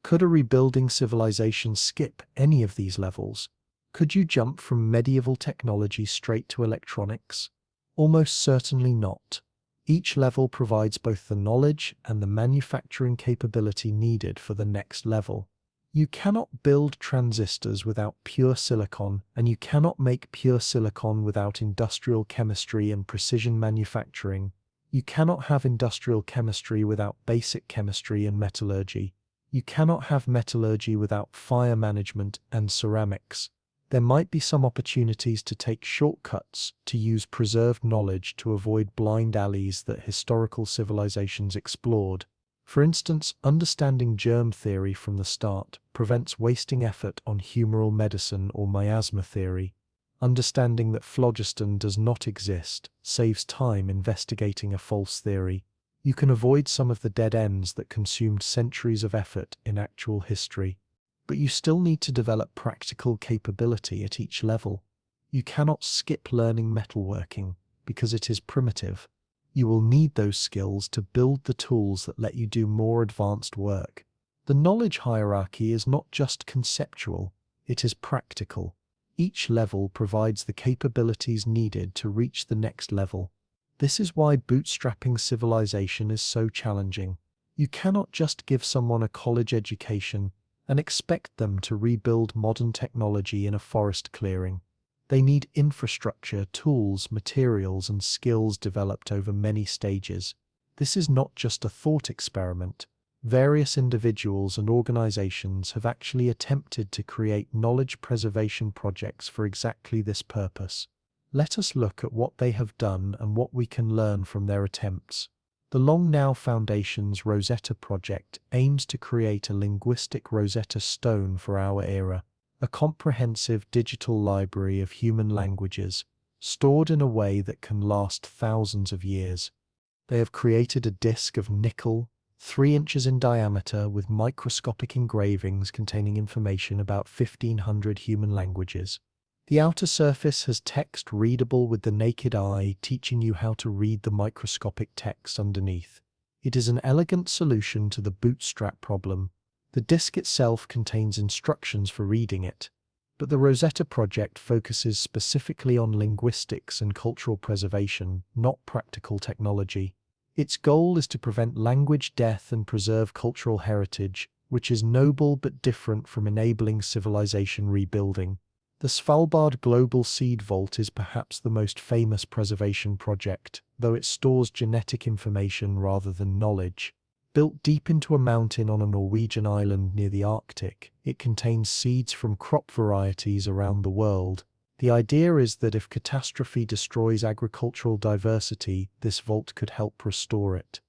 could a rebuilding civilization skip any of these levels? Could you jump from medieval technology straight to electronics? Almost certainly not. Each level provides both the knowledge and the manufacturing capability needed for the next level. You cannot build transistors without pure silicon, and you cannot make pure silicon without industrial chemistry and precision manufacturing. You cannot have industrial chemistry without basic chemistry and metallurgy. You cannot have metallurgy without fire management and ceramics. There might be some opportunities to take shortcuts, to use preserved knowledge to avoid blind alleys that historical civilizations explored. For instance, understanding germ theory from the start prevents wasting effort on humoral medicine or miasma theory. Understanding that phlogiston does not exist saves time investigating a false theory. You can avoid some of the dead ends that consumed centuries of effort in actual history. But you still need to develop practical capability at each level. You cannot skip learning metalworking because it is primitive. You will need those skills to build the tools that let you do more advanced work. The knowledge hierarchy is not just conceptual, it is practical. Each level provides the capabilities needed to reach the next level. This is why bootstrapping civilization is so challenging. You cannot just give someone a college education and expect them to rebuild modern technology in a forest clearing. They need infrastructure, tools, materials, and skills developed over many stages. This is not just a thought experiment. Various individuals and organizations have actually attempted to create knowledge preservation projects for exactly this purpose. Let us look at what they have done and what we can learn from their attempts. The Long Now Foundation's Rosetta project aims to create a linguistic Rosetta Stone for our era, a comprehensive digital library of human languages, stored in a way that can last thousands of years. They have created a disk of nickel, 3 inches in diameter, with microscopic engravings containing information about 1,500 human languages. The outer surface has text readable with the naked eye, teaching you how to read the microscopic text underneath. It is an elegant solution to the bootstrap problem. The disk itself contains instructions for reading it, but the Rosetta project focuses specifically on linguistics and cultural preservation, not practical technology. Its goal is to prevent language death and preserve cultural heritage, which is noble but different from enabling civilization rebuilding. The Svalbard Global Seed Vault is perhaps the most famous preservation project, though it stores genetic information rather than knowledge. Built deep into a mountain on a Norwegian island near the Arctic, it contains seeds from crop varieties around the world. The idea is that if catastrophe destroys agricultural diversity, this vault could help restore it.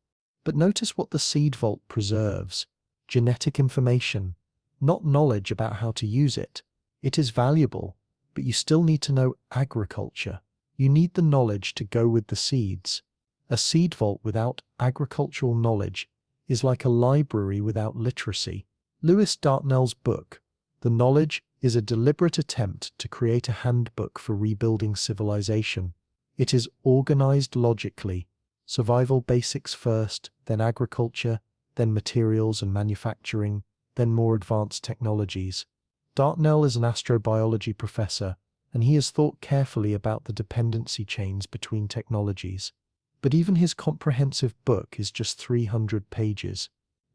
But notice what the seed vault preserves: genetic information, not knowledge about how to use it. It is valuable, but you still need to know agriculture. You need the knowledge to go with the seeds. A seed vault without agricultural knowledge is like a library without literacy. Lewis Dartnell's book, The Knowledge, is a deliberate attempt to create a handbook for rebuilding civilization. It is organized logically: survival basics first, then agriculture, then materials and manufacturing, then more advanced technologies. Dartnell is an astrobiology professor, and he has thought carefully about the dependency chains between technologies. But even his comprehensive book is just 300 pages.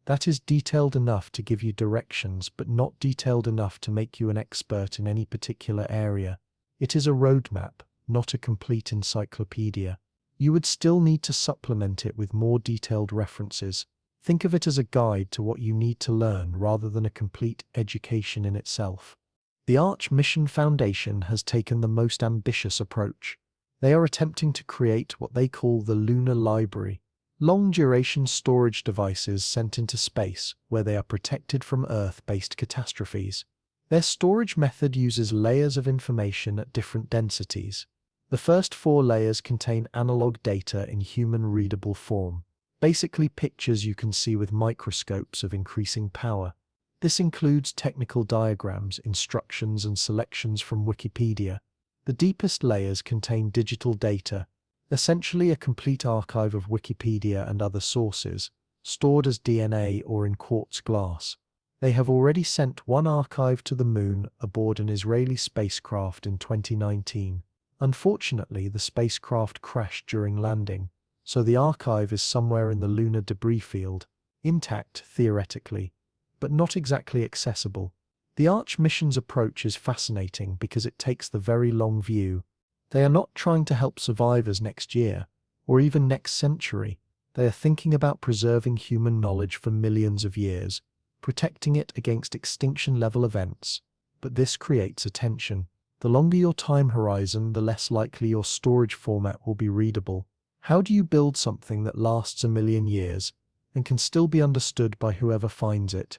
That is detailed enough to give you directions, but not detailed enough to make you an expert in any particular area. It is a roadmap, not a complete encyclopedia. You would still need to supplement it with more detailed references. Think of it as a guide to what you need to learn rather than a complete education in itself. The Arch Mission Foundation has taken the most ambitious approach. They are attempting to create what they call the Lunar Library, long-duration storage devices sent into space where they are protected from Earth-based catastrophes. Their storage method uses layers of information at different densities. The first 4 layers contain analog data in human-readable form, basically pictures you can see with microscopes of increasing power. This includes technical diagrams, instructions, and selections from Wikipedia. The deepest layers contain digital data, essentially a complete archive of Wikipedia and other sources, stored as DNA or in quartz glass. They have already sent one archive to the Moon aboard an Israeli spacecraft in 2019. Unfortunately, the spacecraft crashed during landing, so the archive is somewhere in the lunar debris field, intact theoretically, but not exactly accessible. The Arch mission's approach is fascinating because it takes the very long view. They are not trying to help survivors next year, or even next century. They are thinking about preserving human knowledge for millions of years, protecting it against extinction-level events. But this creates a tension. The longer your time horizon, the less likely your storage format will be readable. How do you build something that lasts a million years and can still be understood by whoever finds it?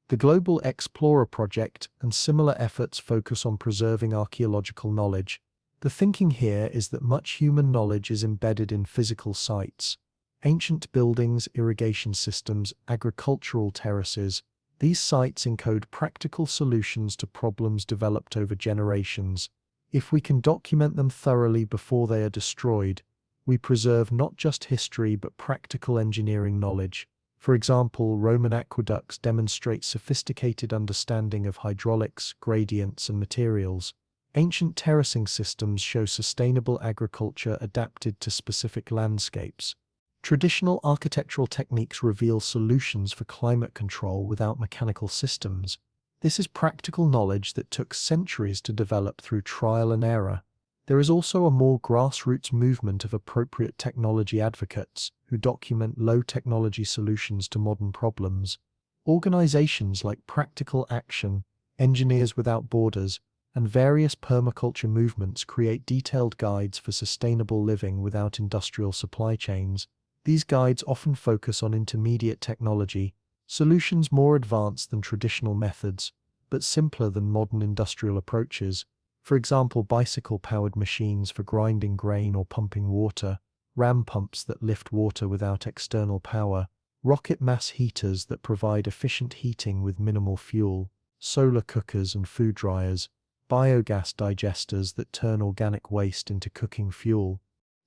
The Global Explorer project and similar efforts focus on preserving archaeological knowledge. The thinking here is that much human knowledge is embedded in physical sites: ancient buildings, irrigation systems, agricultural terraces. These sites encode practical solutions to problems developed over generations. If we can document them thoroughly before they are destroyed, we preserve not just history but practical engineering knowledge. For example, Roman aqueducts demonstrate sophisticated understanding of hydraulics, gradients, and materials. Ancient terracing systems show sustainable agriculture adapted to specific landscapes. Traditional architectural techniques reveal solutions for climate control without mechanical systems. This is practical knowledge that took centuries to develop through trial and error. There is also a more grassroots movement of appropriate technology advocates who document low-technology solutions to modern problems. Organizations like Practical Action, Engineers Without Borders, and various permaculture movements create detailed guides for sustainable living without industrial supply chains. These guides often focus on intermediate technology, solutions more advanced than traditional methods, but simpler than modern industrial approaches. For example, bicycle-powered machines for grinding grain or pumping water, ram pumps that lift water without external power, rocket mass heaters that provide efficient heating with minimal fuel, solar cookers and food dryers, biogas digesters that turn organic waste into cooking fuel.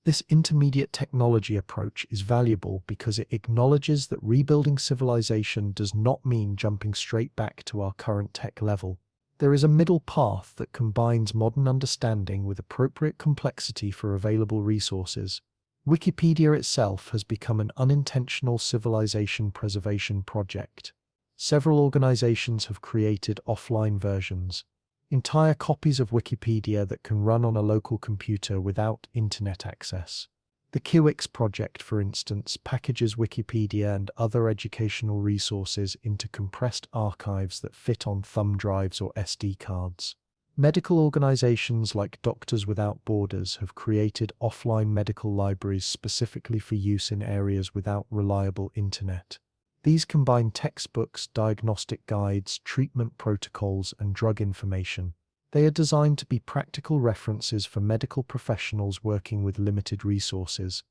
This intermediate technology approach is valuable because it acknowledges that rebuilding civilization does not mean jumping straight back to our current tech level. There is a middle path that combines modern understanding with appropriate complexity for available resources. Wikipedia itself has become an unintentional civilization preservation project. Several organizations have created offline versions, entire copies of Wikipedia that can run on a local computer without internet access. The QX project, for instance, packages Wikipedia and other educational resources into compressed archives that fit on thumb drives or SD cards. Medical organizations like Doctors Without Borders have created offline medical libraries specifically for use in areas without reliable internet. These combine textbooks, diagnostic guides, treatment protocols, and drug information. They are designed to be practical references for medical professionals working with limited resources.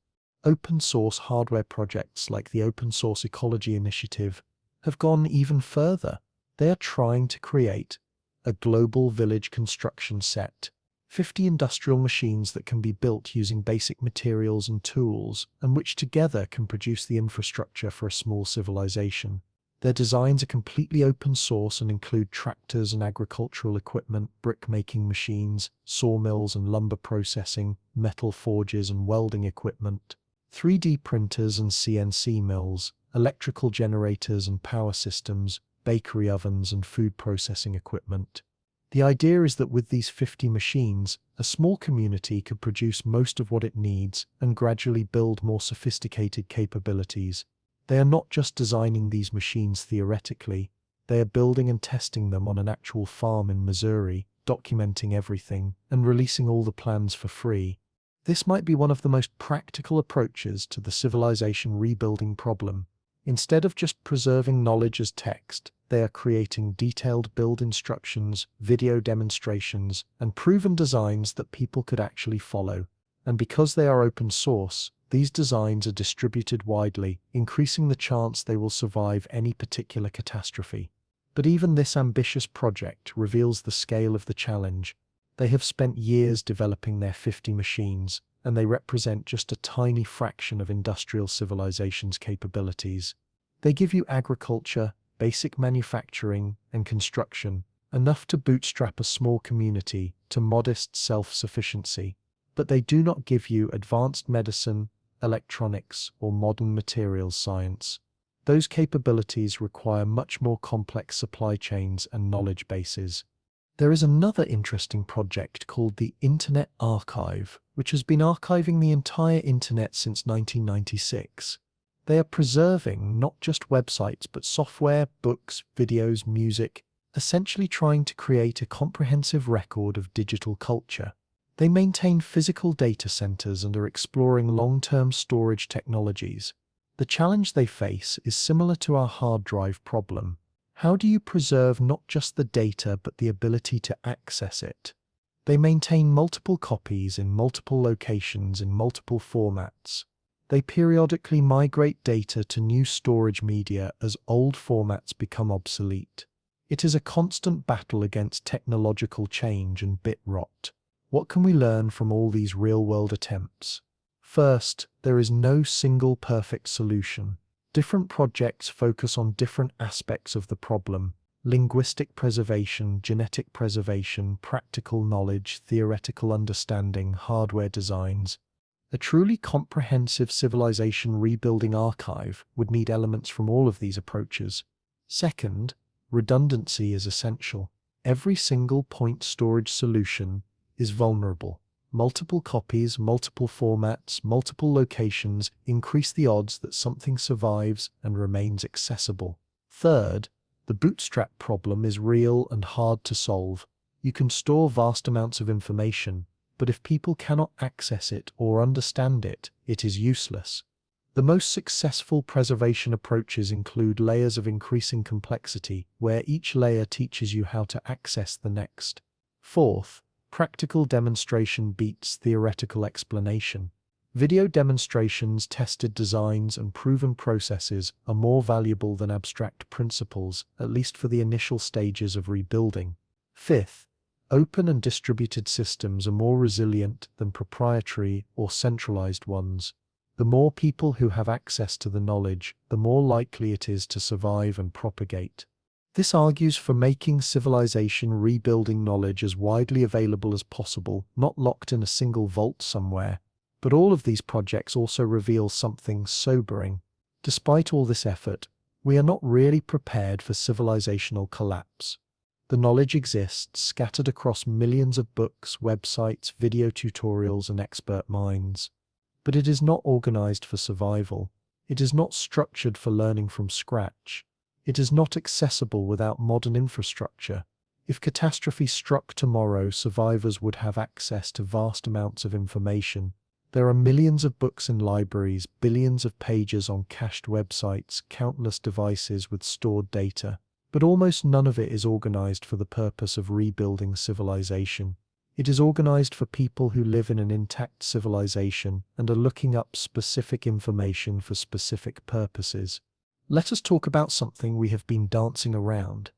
Open-source hardware projects like the Open Source Ecology initiative have gone even further. They are trying to create a global village construction set, 50 industrial machines that can be built using basic materials and tools, and which together can produce the infrastructure for a small civilization. Their designs are completely open source and include tractors and agricultural equipment, brick-making machines, sawmills and lumber processing, metal forges and welding equipment, 3D printers and CNC mills, electrical generators and power systems, bakery ovens and food processing equipment. The idea is that with these 50 machines, a small community could produce most of what it needs and gradually build more sophisticated capabilities. They are not just designing these machines theoretically, they are building and testing them on an actual farm in Missouri, documenting everything, and releasing all the plans for free. This might be one of the most practical approaches to the civilization rebuilding problem. Instead of just preserving knowledge as text, they are creating detailed build instructions, video demonstrations, and proven designs that people could actually follow. And because they are open source, these designs are distributed widely, increasing the chance they will survive any particular catastrophe. But even this ambitious project reveals the scale of the challenge. They have spent years developing their 50 machines, and they represent just a tiny fraction of industrial civilization's capabilities. They give you agriculture, basic manufacturing, and construction, enough to bootstrap a small community to modest self-sufficiency. But they do not give you advanced medicine, electronics, or modern materials science. Those capabilities require much more complex supply chains and knowledge bases. There is another interesting project called the Internet Archive, which has been archiving the entire internet since 1996. They are preserving not just websites but software, books, videos, music, essentially trying to create a comprehensive record of digital culture. They maintain physical data centers and are exploring long-term storage technologies. The challenge they face is similar to our hard drive problem. How do you preserve not just the data but the ability to access it? They maintain multiple copies in multiple locations in multiple formats. They periodically migrate data to new storage media as old formats become obsolete. It is a constant battle against technological change and bit rot. What can we learn from all these real-world attempts? First, there is no single perfect solution. Different projects focus on different aspects of the problem: linguistic preservation, genetic preservation, practical knowledge, theoretical understanding, hardware designs. A truly comprehensive civilization rebuilding archive would need elements from all of these approaches. Second, redundancy is essential. Every single point storage solution is vulnerable. Multiple copies, multiple formats, multiple locations increase the odds that something survives and remains accessible. Third, the bootstrap problem is real and hard to solve. You can store vast amounts of information, but if people cannot access it or understand it, it is useless. The most successful preservation approaches include layers of increasing complexity, where each layer teaches you how to access the next. Fourth, practical demonstration beats theoretical explanation. Video demonstrations, tested designs, and proven processes are more valuable than abstract principles, at least for the initial stages of rebuilding. Fifth, open and distributed systems are more resilient than proprietary or centralized ones. The more people who have access to the knowledge, the more likely it is to survive and propagate. This argues for making civilization rebuilding knowledge as widely available as possible, not locked in a single vault somewhere. But all of these projects also reveal something sobering. Despite all this effort, we are not really prepared for civilizational collapse. The knowledge exists, scattered across millions of books, websites, video tutorials, and expert minds. But it is not organized for survival. It is not structured for learning from scratch. It is not accessible without modern infrastructure. If catastrophe struck tomorrow, survivors would have access to vast amounts of information. There are millions of books in libraries, billions of pages on cached websites, countless devices with stored data, but almost none of it is organized for the purpose of rebuilding civilization. It is organized for people who live in an intact civilization and are looking up specific information for specific purposes. Let us talk about something we have been dancing around.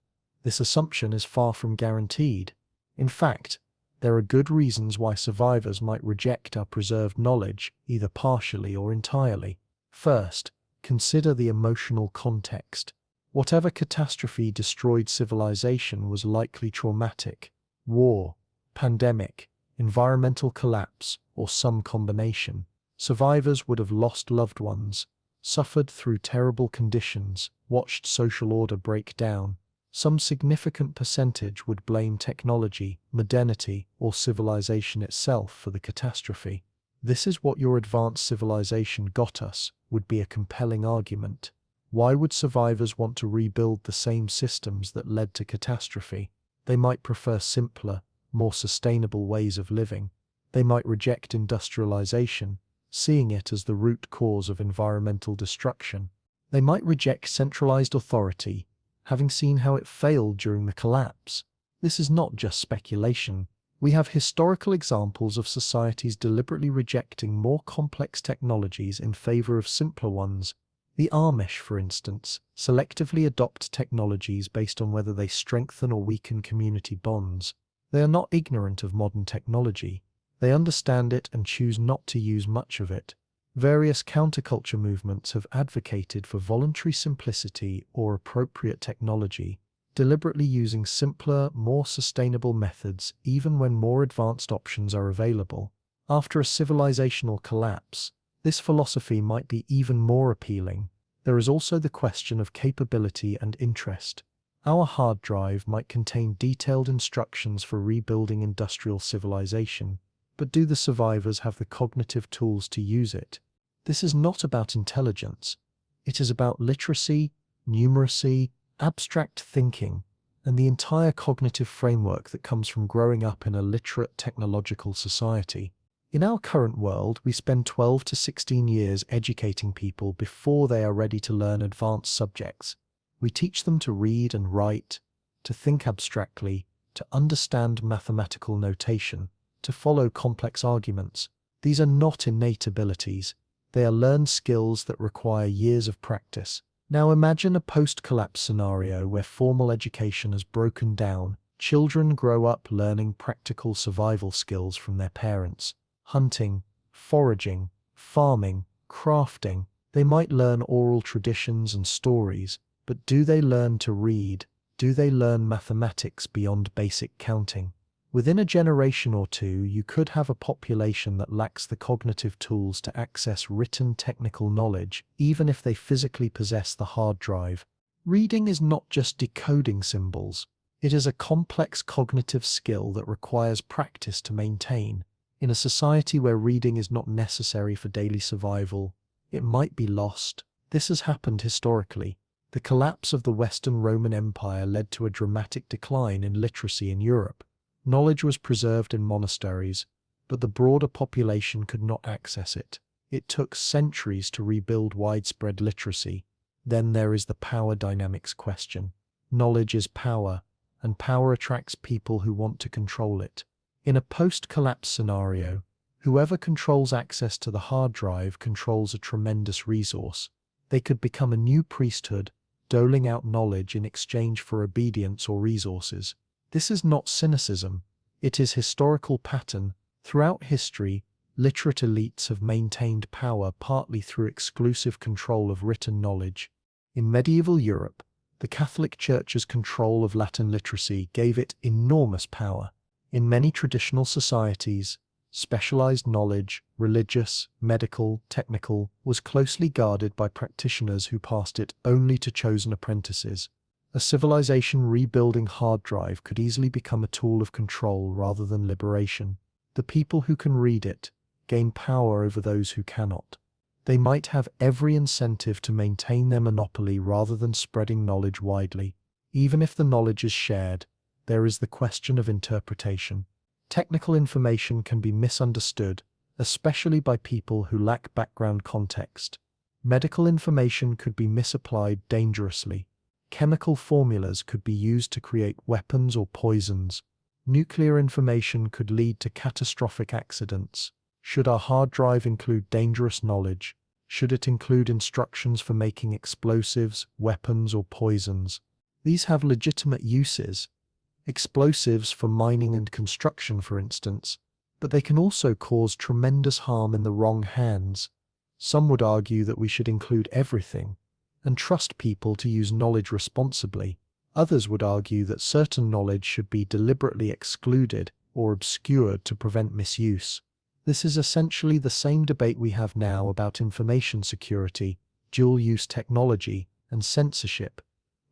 This assumption is far from guaranteed. In fact, there are good reasons why survivors might reject our preserved knowledge, either partially or entirely. First, consider the emotional context. Whatever catastrophe destroyed civilization was likely traumatic. War, pandemic, environmental collapse, or some combination. Survivors would have lost loved ones, suffered through terrible conditions, watched social order break down. Some significant percentage would blame technology, modernity, or civilization itself for the catastrophe. This is what your advanced civilization got us, would be a compelling argument. Why would survivors want to rebuild the same systems that led to catastrophe? They might prefer simpler, more sustainable ways of living. They might reject industrialization, seeing it as the root cause of environmental destruction. They might reject centralized authority, having seen how it failed during the collapse. This is not just speculation. We have historical examples of societies deliberately rejecting more complex technologies in favor of simpler ones. The Amish, for instance, selectively adopt technologies based on whether they strengthen or weaken community bonds. They are not ignorant of modern technology. They understand it and choose not to use much of it. Various counterculture movements have advocated for voluntary simplicity or appropriate technology, deliberately using simpler, more sustainable methods even when more advanced options are available. After a civilizational collapse, this philosophy might be even more appealing. There is also the question of capability and interest. Our hard drive might contain detailed instructions for rebuilding industrial civilization, but do the survivors have the cognitive tools to use it? This is not about intelligence. It is about literacy, numeracy, abstract thinking, and the entire cognitive framework that comes from growing up in a literate technological society. In our current world, we spend 12 to 16 years educating people before they are ready to learn advanced subjects. We teach them to read and write, to think abstractly, to understand mathematical notation, to follow complex arguments. These are not innate abilities. They are learned skills that require years of practice. Now imagine a post-collapse scenario where formal education has broken down. Children grow up learning practical survival skills from their parents. Hunting, foraging, farming, crafting. They might learn oral traditions and stories, but do they learn to read? Do they learn mathematics beyond basic counting? Within a generation or two, you could have a population that lacks the cognitive tools to access written technical knowledge, even if they physically possess the hard drive. Reading is not just decoding symbols. It is a complex cognitive skill that requires practice to maintain. In a society where reading is not necessary for daily survival, it might be lost. This has happened historically. The collapse of the Western Roman Empire led to a dramatic decline in literacy in Europe. Knowledge was preserved in monasteries, but the broader population could not access it. It took centuries to rebuild widespread literacy. Then there is the power dynamics question. Knowledge is power, and power attracts people who want to control it. In a post-collapse scenario, whoever controls access to the hard drive controls a tremendous resource. They could become a new priesthood, doling out knowledge in exchange for obedience or resources. This is not cynicism, it is historical pattern. Throughout history, literate elites have maintained power partly through exclusive control of written knowledge. In medieval Europe, the Catholic Church's control of Latin literacy gave it enormous power. In many traditional societies, specialized knowledge, religious, medical, technical, was closely guarded by practitioners who passed it only to chosen apprentices. A civilization rebuilding hard drive could easily become a tool of control rather than liberation. The people who can read it gain power over those who cannot. They might have every incentive to maintain their monopoly rather than spreading knowledge widely. Even if the knowledge is shared, there is the question of interpretation. Technical information can be misunderstood, especially by people who lack background context. Medical information could be misapplied dangerously. Chemical formulas could be used to create weapons or poisons. Nuclear information could lead to catastrophic accidents. Should our hard drive include dangerous knowledge? Should it include instructions for making explosives, weapons, or poisons? These have legitimate uses. Explosives for mining and construction, for instance, but they can also cause tremendous harm in the wrong hands. Some would argue that we should include everything and trust people to use knowledge responsibly. Others would argue that certain knowledge should be deliberately excluded or obscured to prevent misuse. This is essentially the same debate we have now about information security, dual-use technology, and censorship,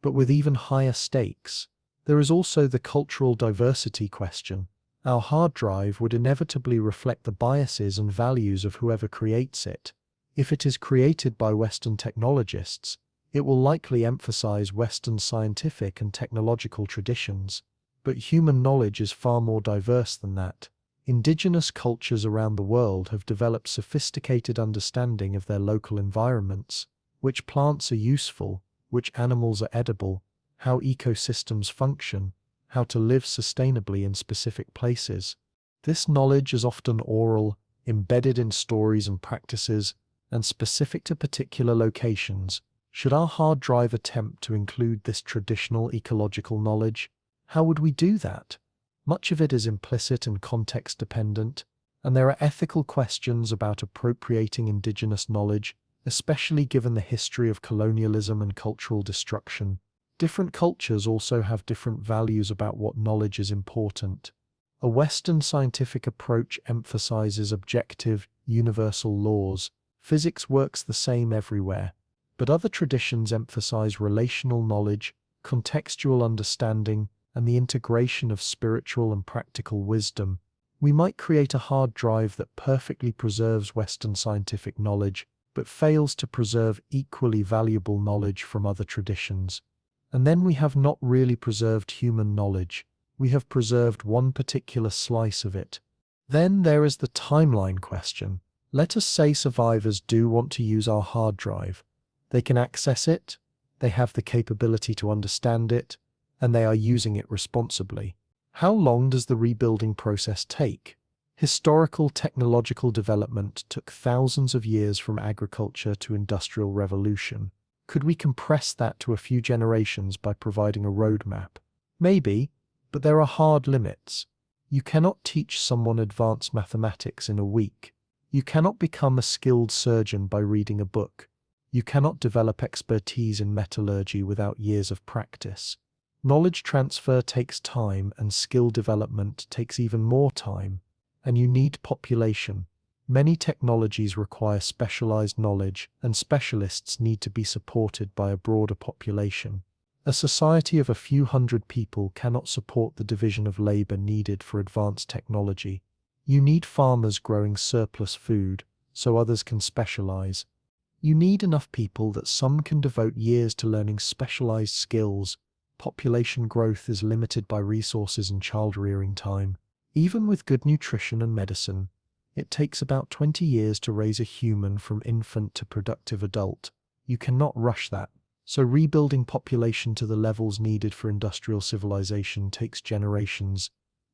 but with even higher stakes. There is also the cultural diversity question. Our hard drive would inevitably reflect the biases and values of whoever creates it. If it is created by Western technologists, it will likely emphasize Western scientific and technological traditions. But human knowledge is far more diverse than that. Indigenous cultures around the world have developed sophisticated understanding of their local environments, which plants are useful, which animals are edible, how ecosystems function, how to live sustainably in specific places. This knowledge is often oral, embedded in stories and practices, and specific to particular locations. Should our hard drive attempt to include this traditional ecological knowledge? How would we do that? Much of it is implicit and context-dependent, and there are ethical questions about appropriating indigenous knowledge, especially given the history of colonialism and cultural destruction. Different cultures also have different values about what knowledge is important. A Western scientific approach emphasizes objective, universal laws. Physics works the same everywhere. But other traditions emphasize relational knowledge, contextual understanding, and the integration of spiritual and practical wisdom. We might create a hard drive that perfectly preserves Western scientific knowledge, but fails to preserve equally valuable knowledge from other traditions. And then we have not really preserved human knowledge. We have preserved one particular slice of it. Then there is the timeline question. Let us say survivors do want to use our hard drive. They can access it, they have the capability to understand it, and they are using it responsibly. How long does the rebuilding process take? Historical technological development took thousands of years from agriculture to industrial revolution. Could we compress that to a few generations by providing a roadmap? Maybe, but there are hard limits. You cannot teach someone advanced mathematics in a week. You cannot become a skilled surgeon by reading a book. You cannot develop expertise in metallurgy without years of practice. Knowledge transfer takes time, and skill development takes even more time. And you need population. Many technologies require specialized knowledge, and specialists need to be supported by a broader population. A society of a few hundred people cannot support the division of labor needed for advanced technology. You need farmers growing surplus food, so others can specialize. You need enough people that some can devote years to learning specialized skills, Population growth is limited by resources and child-rearing time. Even with good nutrition and medicine, it takes about 20 years to raise a human from infant to productive adult. You cannot rush that. So rebuilding population to the levels needed for industrial civilization takes generations,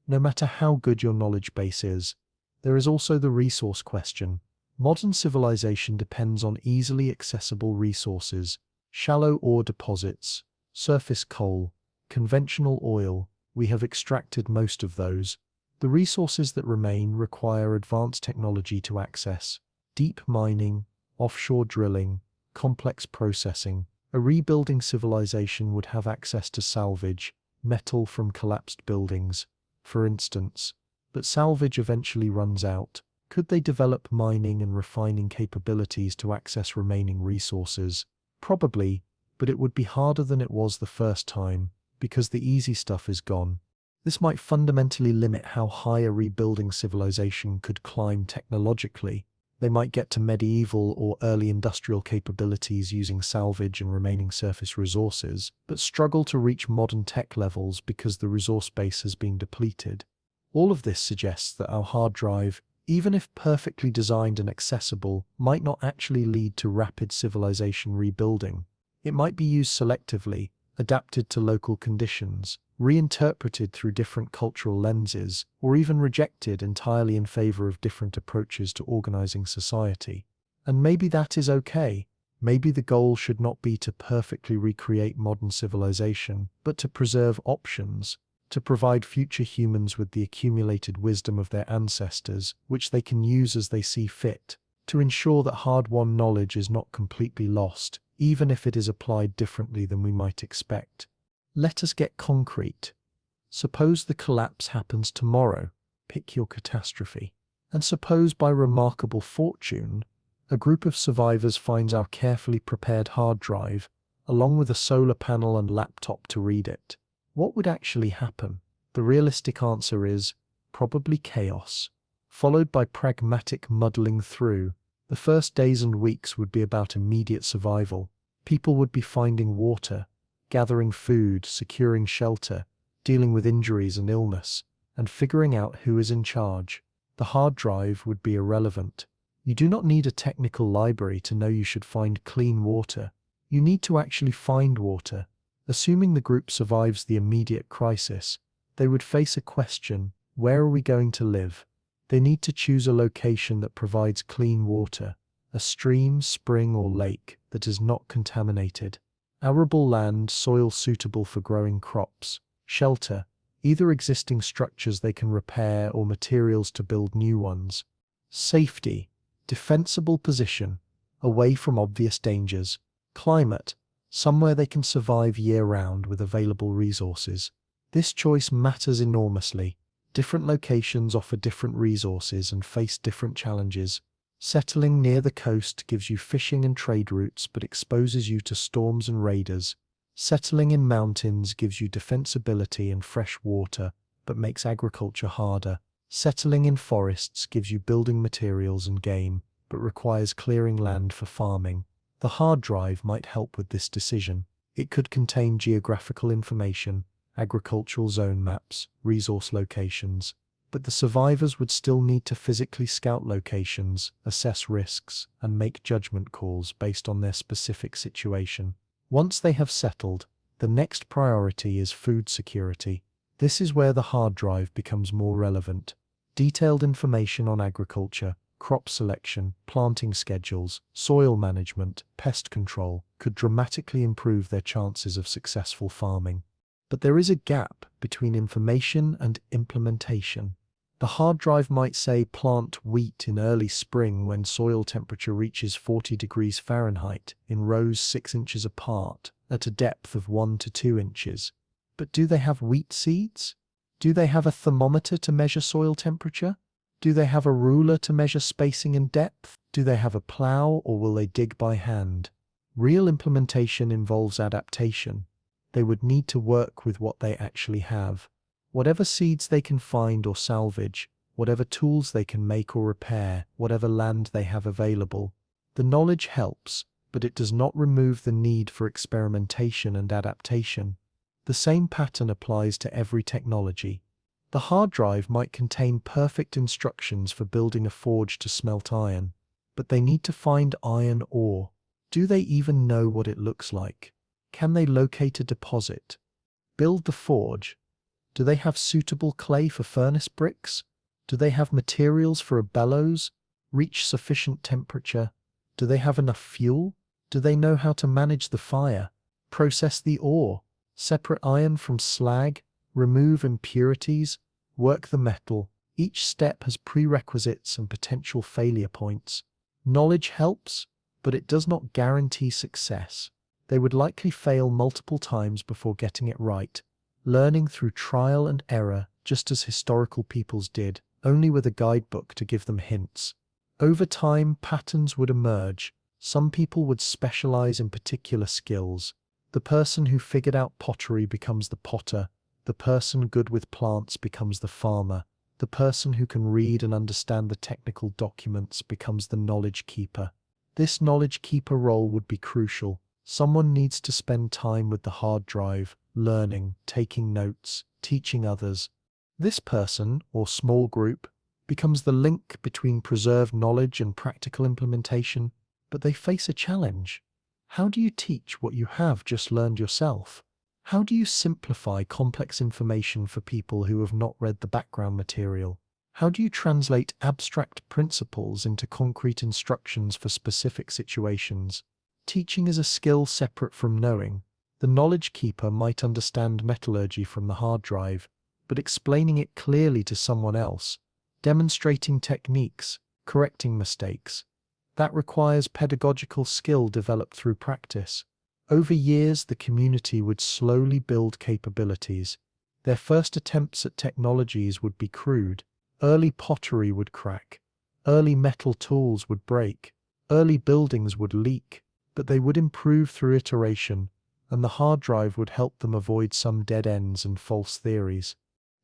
no matter how good your knowledge base is. There is also the resource question. Modern civilization depends on easily accessible resources, shallow ore deposits, surface coal, conventional oil. We have extracted most of those. The resources that remain require advanced technology to access: deep mining, offshore drilling, complex processing. A rebuilding civilization would have access to salvage, metal from collapsed buildings, for instance. But salvage eventually runs out. Could they develop mining and refining capabilities to access remaining resources? Probably, but it would be harder than it was the first time, because the easy stuff is gone. This might fundamentally limit how high a rebuilding civilization could climb technologically. They might get to medieval or early industrial capabilities using salvage and remaining surface resources, but struggle to reach modern tech levels because the resource base has been depleted. All of this suggests that our hard drive, even if perfectly designed and accessible, might not actually lead to rapid civilization rebuilding. It might be used selectively, adapted to local conditions, reinterpreted through different cultural lenses, or even rejected entirely in favor of different approaches to organizing society. And maybe that is okay. Maybe the goal should not be to perfectly recreate modern civilization, but to preserve options, to provide future humans with the accumulated wisdom of their ancestors, which they can use as they see fit, to ensure that hard-won knowledge is not completely lost, even if it is applied differently than we might expect. Let us get concrete. Suppose the collapse happens tomorrow. Pick your catastrophe. And suppose by remarkable fortune, a group of survivors finds our carefully prepared hard drive, along with a solar panel and laptop to read it. What would actually happen? The realistic answer is probably chaos, followed by pragmatic muddling through. The first days and weeks would be about immediate survival. People would be finding water, gathering food, securing shelter, dealing with injuries and illness, and figuring out who is in charge. The hard drive would be irrelevant. You do not need a technical library to know you should find clean water. You need to actually find water. Assuming the group survives the immediate crisis, they would face a question: where are we going to live? They need to choose a location that provides clean water, a stream, spring, or lake that is not contaminated. Arable land, soil suitable for growing crops, shelter, either existing structures they can repair or materials to build new ones. Safety, defensible position, away from obvious dangers. Climate, somewhere they can survive year-round with available resources. This choice matters enormously. Different locations offer different resources and face different challenges. Settling near the coast gives you fishing and trade routes but exposes you to storms and raiders. Settling in mountains gives you defensibility and fresh water but makes agriculture harder. Settling in forests gives you building materials and game but requires clearing land for farming. The hard drive might help with this decision. It could contain geographical information, agricultural zone maps, resource locations, but the survivors would still need to physically scout locations, assess risks, and make judgment calls based on their specific situation. Once they have settled, the next priority is food security. This is where the hard drive becomes more relevant. Detailed information on agriculture, crop selection, planting schedules, soil management, pest control could dramatically improve their chances of successful farming. But there is a gap between information and implementation. The hard drive might say plant wheat in early spring when soil temperature reaches 40 degrees Fahrenheit in rows 6 inches apart at a depth of 1 to 2 inches. But do they have wheat seeds? Do they have a thermometer to measure soil temperature? Do they have a ruler to measure spacing and depth? Do they have a plow, or will they dig by hand? Real implementation involves adaptation. They would need to work with what they actually have. Whatever seeds they can find or salvage, whatever tools they can make or repair, whatever land they have available. The knowledge helps, but it does not remove the need for experimentation and adaptation. The same pattern applies to every technology. The hard drive might contain perfect instructions for building a forge to smelt iron, but they need to find iron ore. Do they even know what it looks like? Can they locate a deposit? Build the forge? Do they have suitable clay for furnace bricks? Do they have materials for a bellows? Reach sufficient temperature? Do they have enough fuel? Do they know how to manage the fire? Process the ore? Separate iron from slag? Remove impurities? Work the metal? Each step has prerequisites and potential failure points. Knowledge helps, but it does not guarantee success. They would likely fail multiple times before getting it right, learning through trial and error just as historical peoples did, only with a guidebook to give them hints. Over time, patterns would emerge. Some people would specialize in particular skills. The person who figured out pottery becomes the potter. The person good with plants becomes the farmer. The person who can read and understand the technical documents becomes the knowledge keeper. This knowledge keeper role would be crucial. Someone needs to spend time with the hard drive, learning, taking notes, teaching others. This person, or small group, becomes the link between preserved knowledge and practical implementation, but they face a challenge. How do you teach what you have just learned yourself? How do you simplify complex information for people who have not read the background material? How do you translate abstract principles into concrete instructions for specific situations? Teaching is a skill separate from knowing. The knowledge keeper might understand metallurgy from the hard drive, but explaining it clearly to someone else, demonstrating techniques, correcting mistakes, that requires pedagogical skill developed through practice. Over years, the community would slowly build capabilities. Their first attempts at technologies would be crude. Early pottery would crack. Early metal tools would break. Early buildings would leak. But they would improve through iteration, and the hard drive would help them avoid some dead ends and false theories.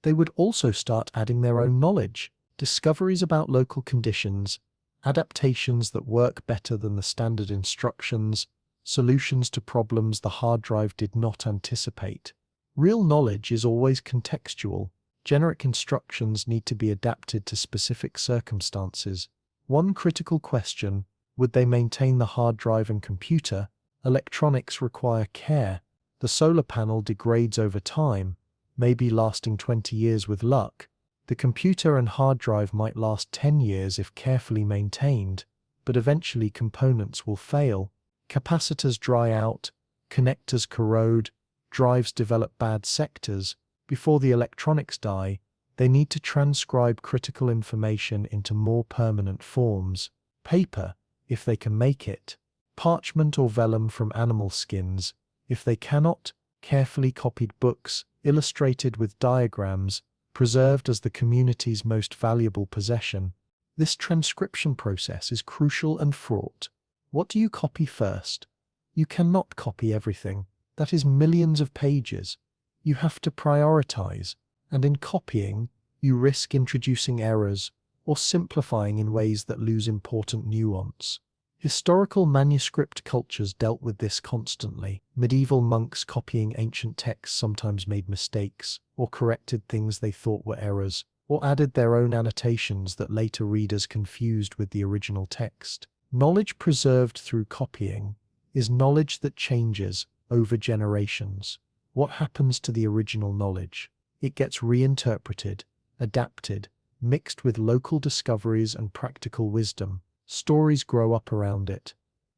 They would also start adding their own knowledge, discoveries about local conditions, adaptations that work better than the standard instructions, solutions to problems the hard drive did not anticipate. Real knowledge is always contextual. Generic instructions need to be adapted to specific circumstances. One critical question: would they maintain the hard drive and computer? Electronics require care. The solar panel degrades over time, maybe lasting 20 years with luck. The computer and hard drive might last 10 years if carefully maintained, but eventually components will fail. Capacitors dry out, connectors corrode, drives develop bad sectors. Before the electronics die, they need to transcribe critical information into more permanent forms. Paper, if they can make it. Parchment or vellum from animal skins. If they cannot, carefully copied books, illustrated with diagrams, preserved as the community's most valuable possession. This transcription process is crucial and fraught. What do you copy first? You cannot copy everything. That is millions of pages. You have to prioritize, and in copying, you risk introducing errors or simplifying in ways that lose important nuance. Historical manuscript cultures dealt with this constantly. Medieval monks copying ancient texts sometimes made mistakes, or corrected things they thought were errors, or added their own annotations that later readers confused with the original text. Knowledge preserved through copying is knowledge that changes over generations. What happens to the original knowledge? It gets reinterpreted, adapted, mixed with local discoveries and practical wisdom. Stories grow up around it.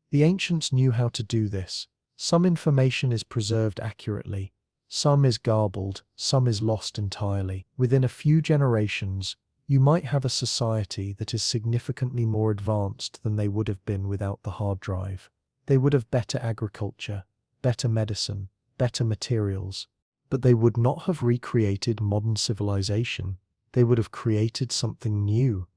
The ancients knew how to do this. Some information is preserved accurately, some is garbled, some is lost entirely. Within a few generations, you might have a society that is significantly more advanced than they would have been without the hard drive. They would have better agriculture, better medicine, better materials, but they would not have recreated modern civilization. They would have created something new,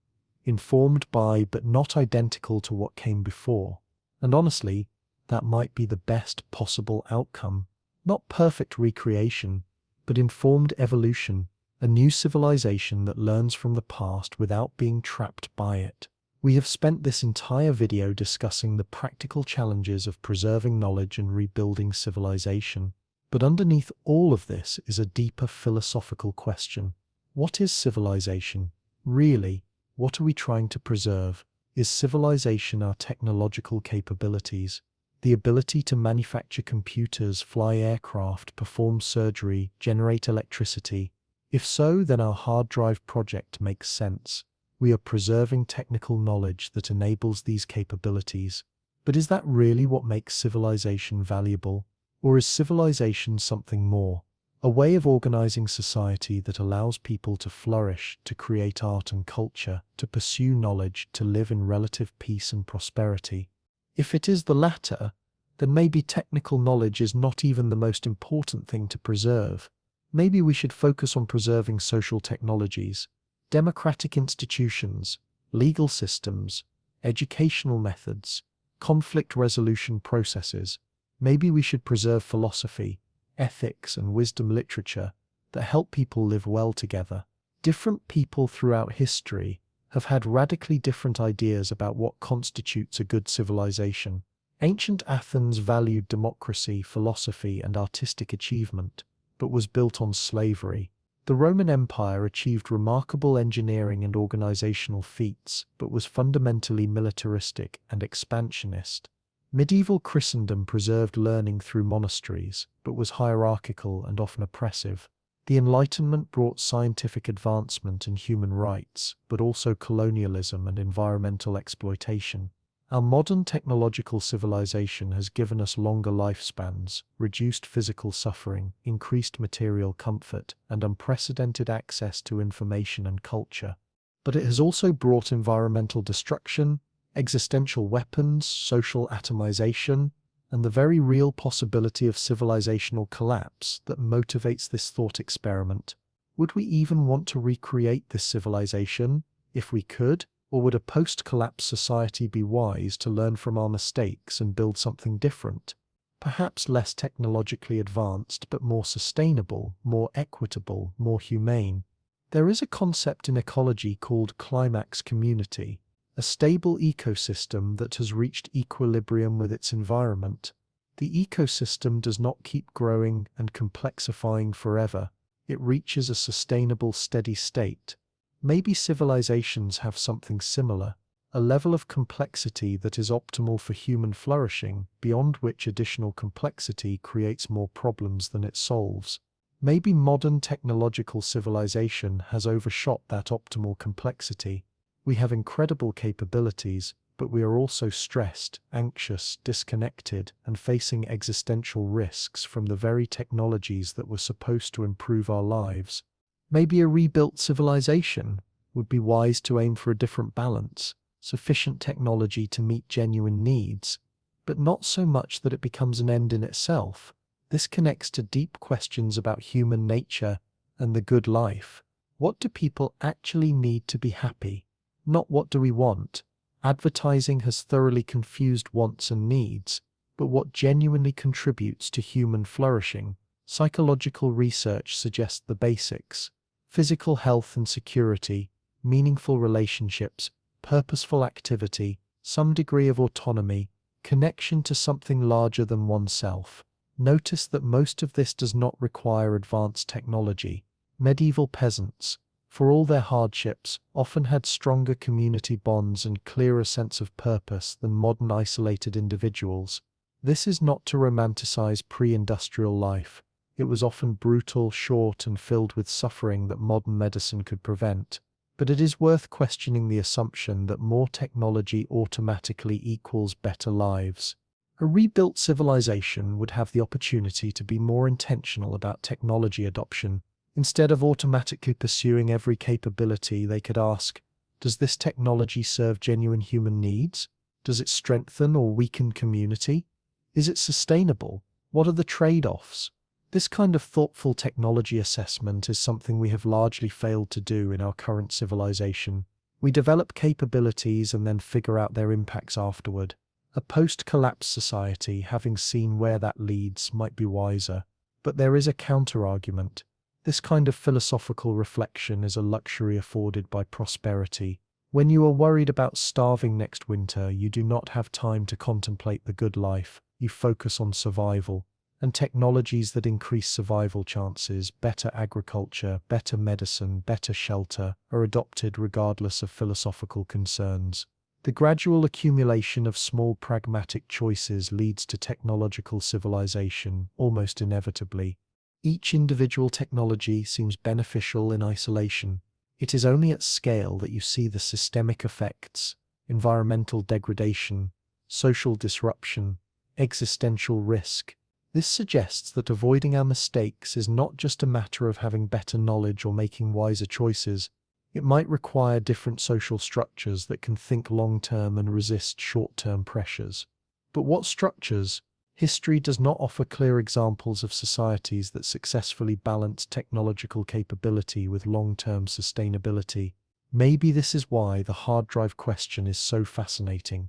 informed by but not identical to what came before. And honestly, that might be the best possible outcome. Not perfect recreation, but informed evolution, a new civilization that learns from the past without being trapped by it. We have spent this entire video discussing the practical challenges of preserving knowledge and rebuilding civilization. But underneath all of this is a deeper philosophical question. What is civilization? Really, what are we trying to preserve? Is civilization our technological capabilities? The ability to manufacture computers, fly aircraft, perform surgery, generate electricity? If so, then our hard drive project makes sense. We are preserving technical knowledge that enables these capabilities. But is that really what makes civilization valuable? Or is civilization something more? A way of organizing society that allows people to flourish, to create art and culture, to pursue knowledge, to live in relative peace and prosperity? If it is the latter, then maybe technical knowledge is not even the most important thing to preserve. Maybe we should focus on preserving social technologies, democratic institutions, legal systems, educational methods, conflict resolution processes. Maybe we should preserve philosophy, ethics, and wisdom literature that help people live well together. Different people throughout history have had radically different ideas about what constitutes a good civilization. Ancient Athens valued democracy, philosophy, and artistic achievement, but was built on slavery. The Roman Empire achieved remarkable engineering and organizational feats, but was fundamentally militaristic and expansionist. Medieval Christendom preserved learning through monasteries, but was hierarchical and often oppressive. The Enlightenment brought scientific advancement and human rights, but also colonialism and environmental exploitation. Our modern technological civilization has given us longer lifespans, reduced physical suffering, increased material comfort, and unprecedented access to information and culture. But it has also brought environmental destruction, existential weapons, social atomization, and the very real possibility of civilizational collapse that motivates this thought experiment. Would we even want to recreate this civilization, if we could? Or would a post-collapse society be wise to learn from our mistakes and build something different? Perhaps less technologically advanced, but more sustainable, more equitable, more humane. There is a concept in ecology called climax community, a stable ecosystem that has reached equilibrium with its environment. The ecosystem does not keep growing and complexifying forever. It reaches a sustainable, steady state. Maybe civilizations have something similar, a level of complexity that is optimal for human flourishing, beyond which additional complexity creates more problems than it solves. Maybe modern technological civilization has overshot that optimal complexity. We have incredible capabilities, but we are also stressed, anxious, disconnected, and facing existential risks from the very technologies that were supposed to improve our lives. Maybe a rebuilt civilization would be wise to aim for a different balance, sufficient technology to meet genuine needs, but not so much that it becomes an end in itself. This connects to deep questions about human nature and the good life. What do people actually need to be happy? Not what do we want. Advertising has thoroughly confused wants and needs, but what genuinely contributes to human flourishing? Psychological research suggests the basics: physical health and security, meaningful relationships, purposeful activity, some degree of autonomy, connection to something larger than oneself. Notice that most of this does not require advanced technology. Medieval peasants, for all their hardships, often had stronger community bonds and clearer sense of purpose than modern isolated individuals. This is not to romanticize pre-industrial life. It was often brutal, short, and filled with suffering that modern medicine could prevent. But it is worth questioning the assumption that more technology automatically equals better lives. A rebuilt civilization would have the opportunity to be more intentional about technology adoption. Instead of automatically pursuing every capability, they could ask, does this technology serve genuine human needs? Does it strengthen or weaken community? Is it sustainable? What are the trade-offs? This kind of thoughtful technology assessment is something we have largely failed to do in our current civilization. We develop capabilities and then figure out their impacts afterward. A post-collapse society, having seen where that leads, might be wiser. But there is a counter-argument. This kind of philosophical reflection is a luxury afforded by prosperity. When you are worried about starving next winter, you do not have time to contemplate the good life. You focus on survival. and technologies that increase survival chances, better agriculture, better medicine, better shelter, are adopted regardless of philosophical concerns. The gradual accumulation of small pragmatic choices leads to technological civilization, almost inevitably. Each individual technology seems beneficial in isolation. It is only at scale that you see the systemic effects: environmental degradation, social disruption, existential risk. This suggests that avoiding our mistakes is not just a matter of having better knowledge or making wiser choices. It might require different social structures that can think long-term and resist short-term pressures. But what structures? History does not offer clear examples of societies that successfully balance technological capability with long-term sustainability. Maybe this is why the hard drive question is so fascinating.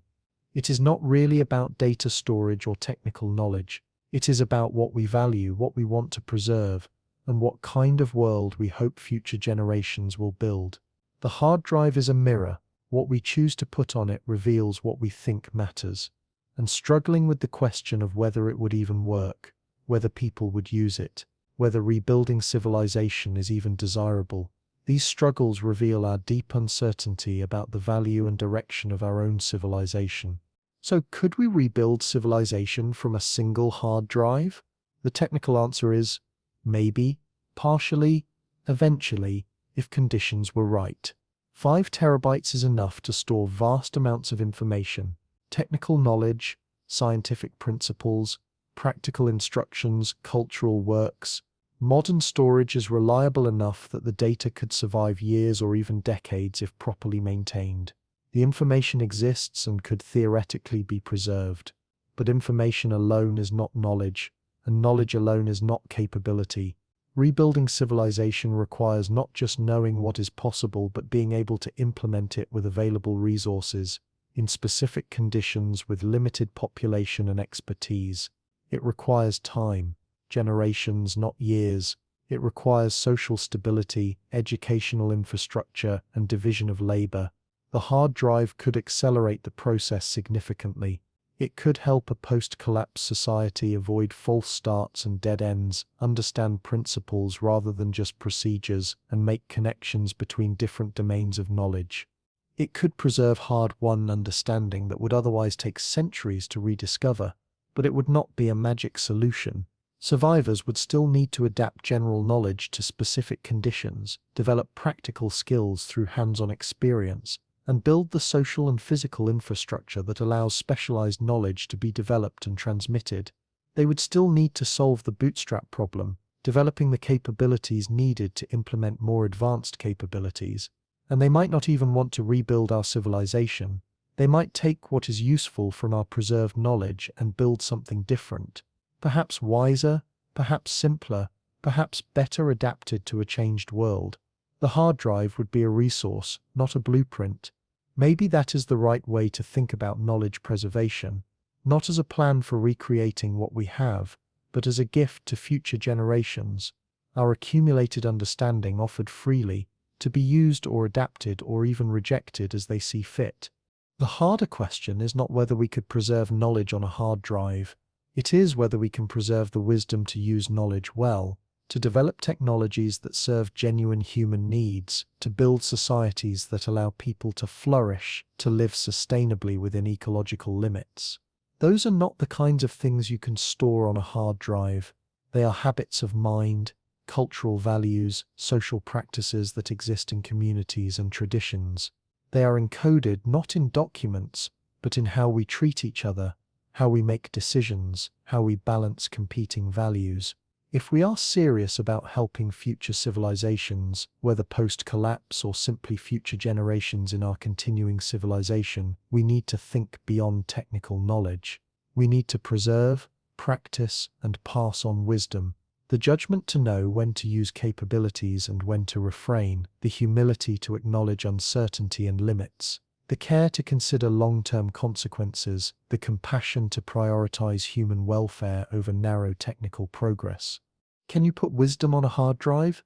It is not really about data storage or technical knowledge. It is about what we value, what we want to preserve, and what kind of world we hope future generations will build. The hard drive is a mirror. What we choose to put on it reveals what we think matters. And struggling with the question of whether it would even work, whether people would use it, whether rebuilding civilization is even desirable, these struggles reveal our deep uncertainty about the value and direction of our own civilization. So, could we rebuild civilization from a single hard drive? The technical answer is maybe, partially, eventually, if conditions were right. 5 terabytes is enough to store vast amounts of information: technical knowledge, scientific principles, practical instructions, cultural works. Modern storage is reliable enough that the data could survive years or even decades if properly maintained. The information exists and could theoretically be preserved. But information alone is not knowledge, and knowledge alone is not capability. Rebuilding civilization requires not just knowing what is possible, but being able to implement it with available resources, in specific conditions with limited population and expertise. It requires time, generations, not years. It requires social stability, educational infrastructure, and division of labor. The hard drive could accelerate the process significantly. It could help a post-collapse society avoid false starts and dead ends, understand principles rather than just procedures, and make connections between different domains of knowledge. It could preserve hard-won understanding that would otherwise take centuries to rediscover, but it would not be a magic solution. Survivors would still need to adapt general knowledge to specific conditions, develop practical skills through hands-on experience, and build the social and physical infrastructure that allows specialized knowledge to be developed and transmitted. They would still need to solve the bootstrap problem, developing the capabilities needed to implement more advanced capabilities. And they might not even want to rebuild our civilization. They might take what is useful from our preserved knowledge and build something different, perhaps wiser, perhaps simpler, perhaps better adapted to a changed world. The hard drive would be a resource, not a blueprint. Maybe that is the right way to think about knowledge preservation, not as a plan for recreating what we have, but as a gift to future generations, our accumulated understanding offered freely, to be used or adapted or even rejected as they see fit. The harder question is not whether we could preserve knowledge on a hard drive. It is whether we can preserve the wisdom to use knowledge well, to develop technologies that serve genuine human needs, to build societies that allow people to flourish, to live sustainably within ecological limits. Those are not the kinds of things you can store on a hard drive. They are habits of mind, cultural values, social practices that exist in communities and traditions. They are encoded not in documents, but in how we treat each other, how we make decisions, how we balance competing values. If we are serious about helping future civilizations, whether post-collapse or simply future generations in our continuing civilization, we need to think beyond technical knowledge. We need to preserve, practice, and pass on wisdom. The judgment to know when to use capabilities and when to refrain, the humility to acknowledge uncertainty and limits, the care to consider long-term consequences, the compassion to prioritize human welfare over narrow technical progress. Can you put wisdom on a hard drive?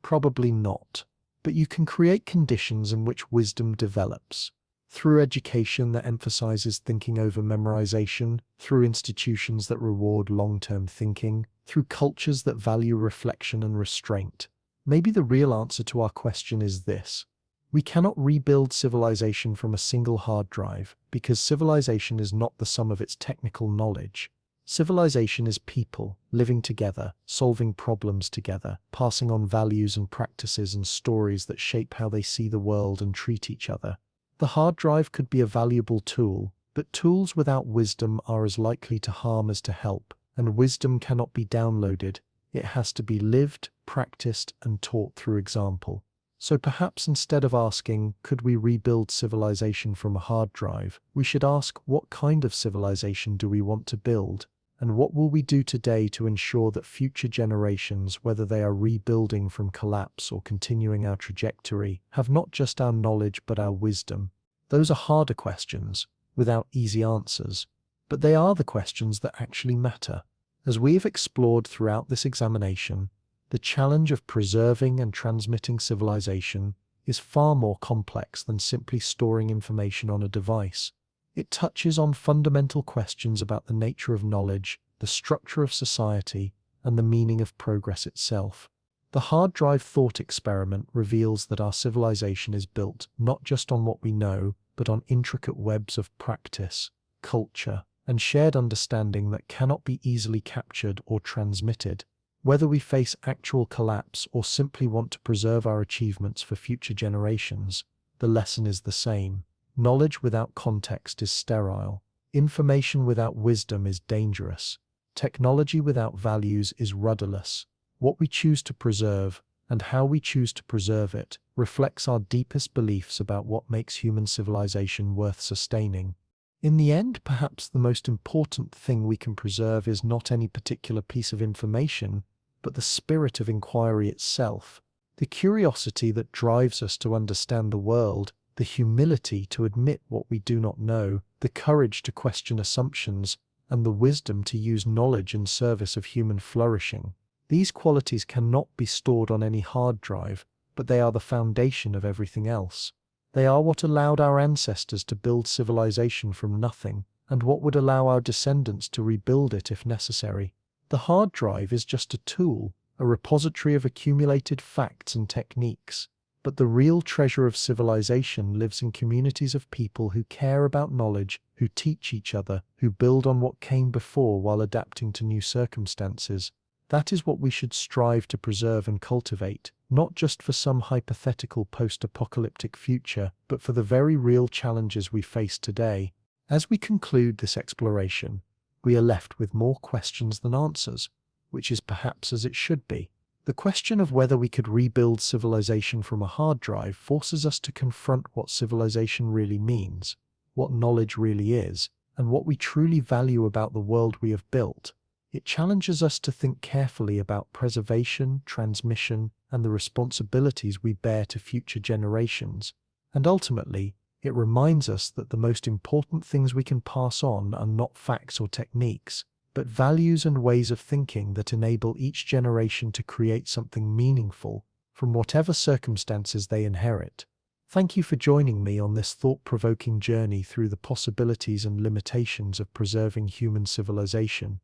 Probably not. But you can create conditions in which wisdom develops. through education that emphasizes thinking over memorization, through institutions that reward long-term thinking, through cultures that value reflection and restraint. Maybe the real answer to our question is this. We cannot rebuild civilization from a single hard drive, because civilization is not the sum of its technical knowledge. Civilization is people, living together, solving problems together, passing on values and practices and stories that shape how they see the world and treat each other. The hard drive could be a valuable tool, but tools without wisdom are as likely to harm as to help, and wisdom cannot be downloaded. It has to be lived, practiced, and taught through example. So perhaps instead of asking, could we rebuild civilization from a hard drive, we should ask, what kind of civilization do we want to build? And what will we do today to ensure that future generations, whether they are rebuilding from collapse or continuing our trajectory, have not just our knowledge but our wisdom? Those are harder questions, without easy answers, but they are the questions that actually matter. As we have explored throughout this examination, the challenge of preserving and transmitting civilization is far more complex than simply storing information on a device. It touches on fundamental questions about the nature of knowledge, the structure of society, and the meaning of progress itself. The hard drive thought experiment reveals that our civilization is built not just on what we know, but on intricate webs of practice, culture, and shared understanding that cannot be easily captured or transmitted. Whether we face actual collapse or simply want to preserve our achievements for future generations, the lesson is the same. Knowledge without context is sterile. Information without wisdom is dangerous. Technology without values is rudderless. What we choose to preserve, and how we choose to preserve it, reflects our deepest beliefs about what makes human civilization worth sustaining. In the end, perhaps the most important thing we can preserve is not any particular piece of information, but the spirit of inquiry itself, the curiosity that drives us to understand the world, the humility to admit what we do not know, the courage to question assumptions, and the wisdom to use knowledge in service of human flourishing. These qualities cannot be stored on any hard drive, but they are the foundation of everything else. They are what allowed our ancestors to build civilization from nothing, and what would allow our descendants to rebuild it if necessary. The hard drive is just a tool, a repository of accumulated facts and techniques. But the real treasure of civilization lives in communities of people who care about knowledge, who teach each other, who build on what came before while adapting to new circumstances. That is what we should strive to preserve and cultivate, not just for some hypothetical post-apocalyptic future, but for the very real challenges we face today. As we conclude this exploration, we are left with more questions than answers, which is perhaps as it should be. The question of whether we could rebuild civilization from a hard drive forces us to confront what civilization really means, what knowledge really is, and what we truly value about the world we have built. It challenges us to think carefully about preservation, transmission, and the responsibilities we bear to future generations. And ultimately, it reminds us that the most important things we can pass on are not facts or techniques, but values and ways of thinking that enable each generation to create something meaningful from whatever circumstances they inherit. Thank you for joining me on this thought-provoking journey through the possibilities and limitations of preserving human civilization.